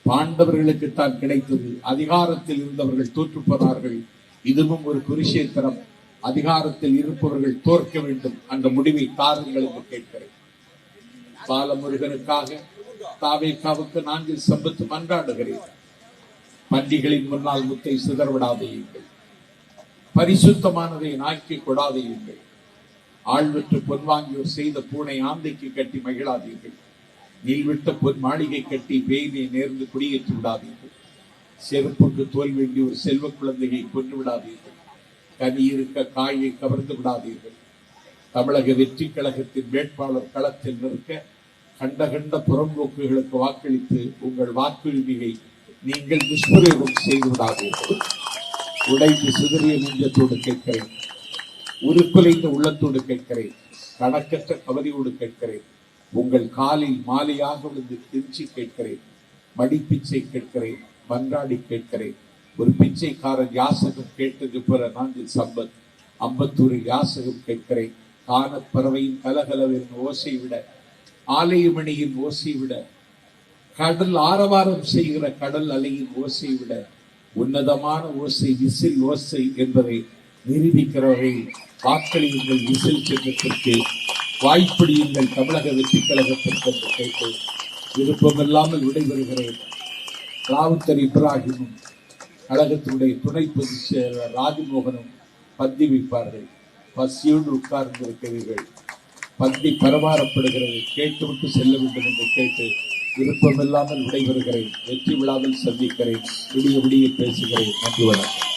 பாண்டவர்களுக்கு தான் கிடைத்தது. அதிகாரத்தில் இருந்தவர்கள் தோற்று போனார்கள். இதுவும் ஒரு குருஷேத்திரம். அதிகாரத்தில் இருப்பவர்கள் தோற்க வேண்டும். அந்த முடிவை தாருங்கள் என்று கேட்கிறேன். பாலமுருகனுக்காக தாவேகாவுக்கு நாங்கள் சம்பத்து மன்றாடுகிறேன். பன்றிகளின் முன்னால் முத்தை சிதறவிடாதீர்கள். பரிசுத்தமானதை நாய்க்கு கொடாதீர்கள். ஆழ்விட்டு பொன் வாங்கியோர் செய்த பூனை ஆந்தைக்கு கட்டி மகிழாதீர்கள். நீள்விட்ட பொன் மாளிகை கட்டி பேயினை நேர்ந்து குடியேற்றி விடாதீர்கள். செருப்புக்கு தோல் வேண்டி ஒரு செல்வ குழந்தையை கொண்டு விடாதீர்கள். கனி இருக்க காயை கவர்ந்து விடாதீர்கள். தமிழக வெற்றி கழகத்தின் வேட்பாளர் களத்தில் நிற்க கண்ட புறம்போக்குகளுக்கு வாக்களித்து உங்கள் வாக்குரிமையை நீங்கள் துஷ்பிரயோகம் செய்து விடாதீர்கள். உடைந்து சிதறிய நெஞ்சத்தோடு கேட்கிறேன். உருக்குலைந்த உள்ளத்தோடு கேட்கிறேன். கணக்கற்ற கவலையோடு கேட்கிறேன். உங்கள் காலில் மாலையாக விழுந்து திருச்சி கேட்கிறேன். மடிப்பிச்சை கேட்கிறேன். மன்றாடி கேட்கிறேன். ஒரு பிச்சைக்காரன் யாசகம் கேட்டது போல நாஞ்சில் சம்பத் அம்பத்தூரில் யாசகம் கேட்கிறேன். கானப்பறவையின் கலகலவின் ஓசை விட, ஆலயமணியின் ஓசை விட, கடல் ஆரவாரம் செய்கிற கடல் அலையின் ஓசை விட உன்னதமான ஓசை விசில் ஓசை என்பதை நிரூபிக்கிறவரை வாக்களியுங்கள். விசில் சின்னத்திற்கு வாய்ப்படியுங்கள். தமிழக வெற்றி கழகத்திற்கு என்று கேட்டு விருப்பமில்லாமல் விடைபெறுகிறேன். ராவுத்தர் இப்ராஹிமும் கழகத்தினுடைய துணை பொதுச் செயலர் ராஜமோகனும் பந்தி வைப்பார்கள். பசியோடு உட்கார்ந்திருக்கிறீர்கள். பந்தி பரமாறப்படுகிறது. கேட்டுவிட்டு செல்ல வேண்டும் என்று கேட்டு விருப்பமில்லாமல் விடைபெறுகிறேன். வெற்றி விழாவில் சந்திக்கிறேன். விடிய விடிய பேசுகிறேன். நன்றி, வணக்கம்.